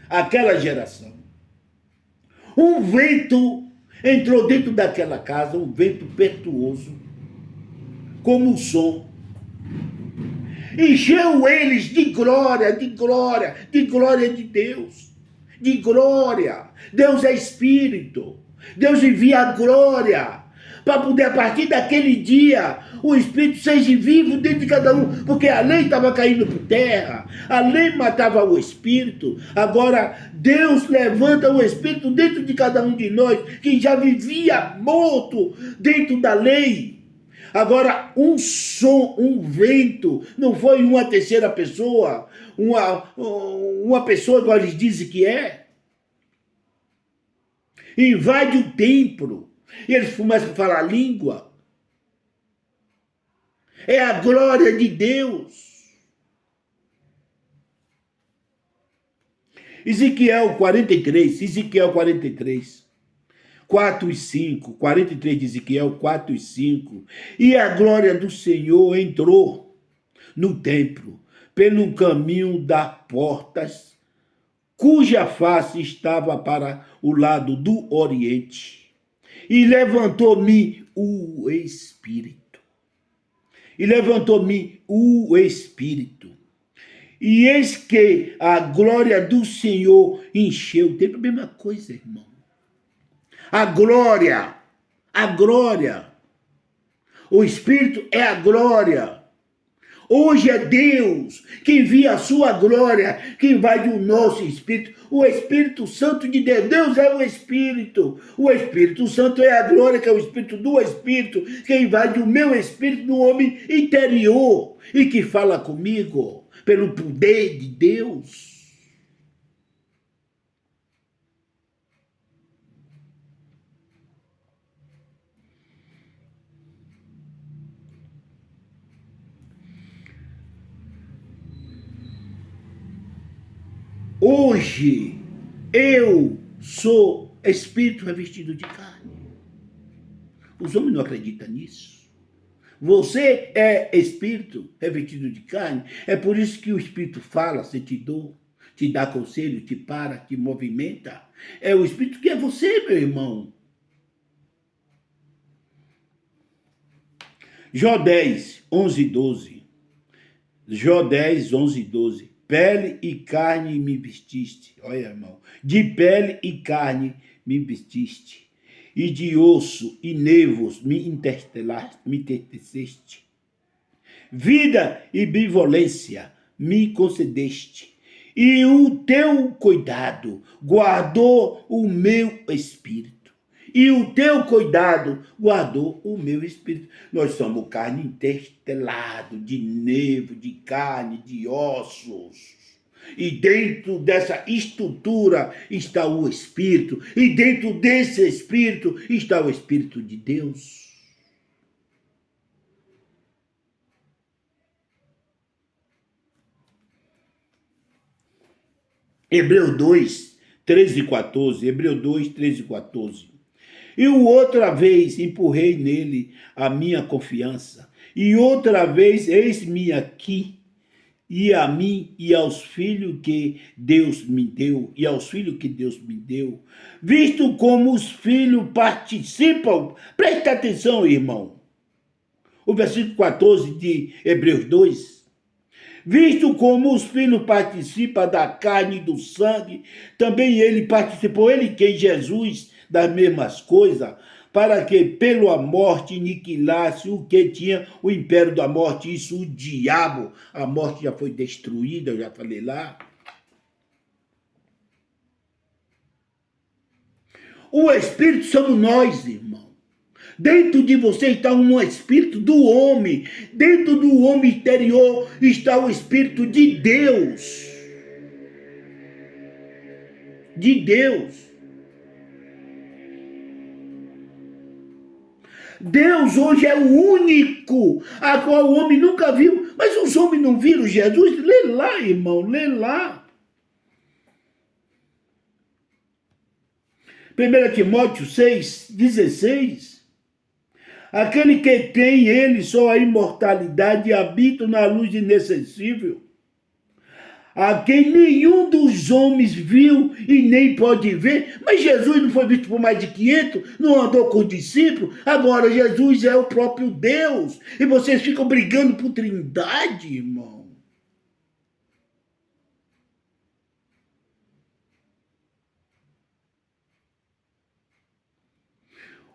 aquela geração. Um vento entrou dentro daquela casa, um vento impetuoso, como um som. Encheu eles de glória, de glória, de glória de Deus. De glória. Deus é Espírito. Deus envia a glória para poder, a partir daquele dia, o Espírito seja vivo dentro de cada um, porque a lei estava caindo por terra, a lei matava o Espírito. Agora Deus levanta o Espírito dentro de cada um de nós, que já vivia morto dentro da lei. Agora, um som, um vento, não foi uma terceira pessoa, uma pessoa que eles dizem que é. Invade o templo. E eles começam a falar língua. É a glória de Deus. Ezequiel 43, 4 e 5, 43 de Ezequiel 4 e 5. E a glória do Senhor entrou no templo pelo caminho das portas, cuja face estava para o lado do oriente. E levantou-me o Espírito. E levantou-me o Espírito. E eis que a glória do Senhor encheu o templo. A mesma coisa, irmão. A glória. O Espírito é a glória. Hoje é Deus que envia a sua glória, que invade o nosso espírito. O Espírito Santo de Deus. Deus é o Espírito. O Espírito Santo é a glória, que é o Espírito do Espírito, que invade o meu espírito no homem interior e que fala comigo pelo poder de Deus. Hoje, eu sou espírito revestido de carne. Os homens não acreditam nisso. Você é espírito revestido de carne. É por isso que o espírito fala, sente dor, te dá conselho, te para, te movimenta. É o espírito que é você, meu irmão. Jó 10, 11 e 12. Jó 10, 11 e 12. Pele e carne me vestiste. Olha, irmão. De pele e carne me vestiste. E de osso e nervos me enterneceste. Vida e benevolência me concedeste. E o teu cuidado guardou o meu espírito. E o teu cuidado guardou o meu espírito. Nós somos carne intestelado, de nervo, de carne, de ossos. E dentro dessa estrutura está o Espírito. E dentro desse Espírito está o Espírito de Deus. Hebreu 2, 13 e 14. Hebreu 2, 13 e 14. E outra vez empurrei nele a minha confiança. E outra vez eis-me aqui, e a mim e aos filhos que Deus me deu, visto como os filhos participam. Presta atenção, irmão. O versículo 14 de Hebreus 2. Visto como os filhos participam da carne e do sangue, também ele participou, ele quem? Jesus, das mesmas coisas, para que pela morte aniquilasse o que tinha o império da morte, isso o diabo. A morte já foi destruída, eu já falei lá. O Espírito somos nós, irmão. Dentro de você está um Espírito do homem. Dentro do homem interior está o Espírito de Deus. De Deus. Deus hoje é o único a qual o homem nunca viu. Mas os homens não viram Jesus? Lê lá, irmão, lê lá. 1 Timóteo 6, 16. Aquele que tem ele só a imortalidade e habita na luz inacessível, a quem nenhum dos homens viu e nem pode ver. Mas Jesus não foi visto por mais de 500, não andou com os discípulos. Agora Jesus é o próprio Deus. E vocês ficam brigando por trindade, irmão.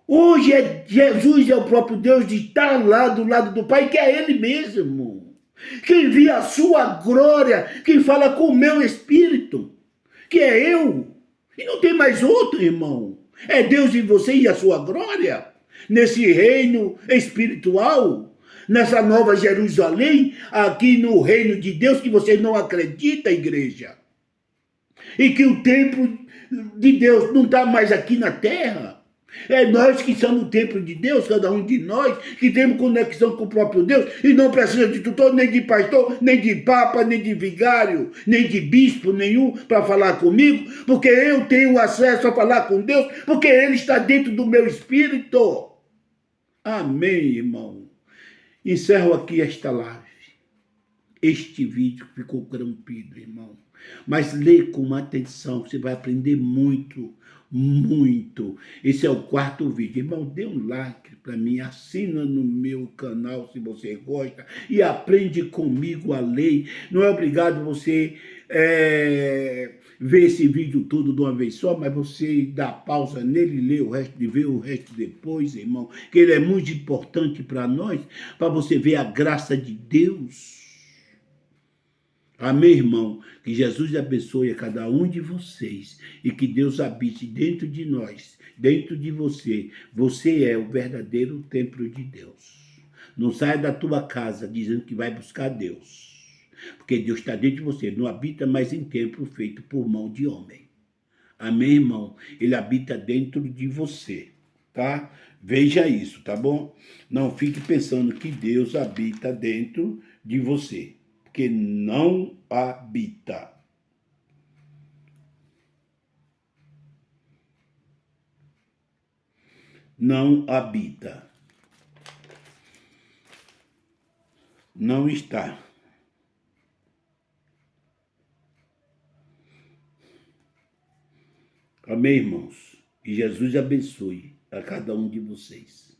Hoje Jesus é o próprio Deus de estar lá do lado do Pai, que é Ele mesmo. Que envia a sua glória, que fala com o meu espírito, que é eu. E não tem mais outro, irmão. É Deus em você e a sua glória. Nesse reino espiritual, nessa nova Jerusalém, aqui no reino de Deus, que você não acredita, igreja. E que o templo de Deus não está mais aqui na terra. É nós que somos o templo de Deus, cada um de nós, que temos conexão com o próprio Deus e não precisa de tutor, nem de pastor, nem de papa, nem de vigário, nem de bispo nenhum para falar comigo, porque eu tenho acesso a falar com Deus, porque Ele está dentro do meu espírito. Amém, irmão. Encerro aqui esta live. Este vídeo ficou corrompido, irmão. Mas lê com atenção, você vai aprender muito, muito. Esse é o 4º vídeo. Irmão, dê um like para mim, assina no meu canal se você gosta e aprende comigo a lei. Não é obrigado você ver esse vídeo todo de uma vez só, mas você dá pausa nele, lê o resto e vê o resto depois, irmão, que ele é muito importante para nós, para você ver a graça de Deus. Amém, irmão? Que Jesus abençoe a cada um de vocês e que Deus habite dentro de nós, dentro de você. Você é o verdadeiro templo de Deus. Não saia da tua casa dizendo que vai buscar Deus, porque Deus está dentro de você. Não habita mais em templo feito por mão de homem. Amém, irmão? Ele habita dentro de você, tá? Veja isso, tá bom? Não fique pensando que Deus habita dentro de você. Que não habita. Não habita. Não está. Amém, irmãos? Que Jesus abençoe a cada um de vocês.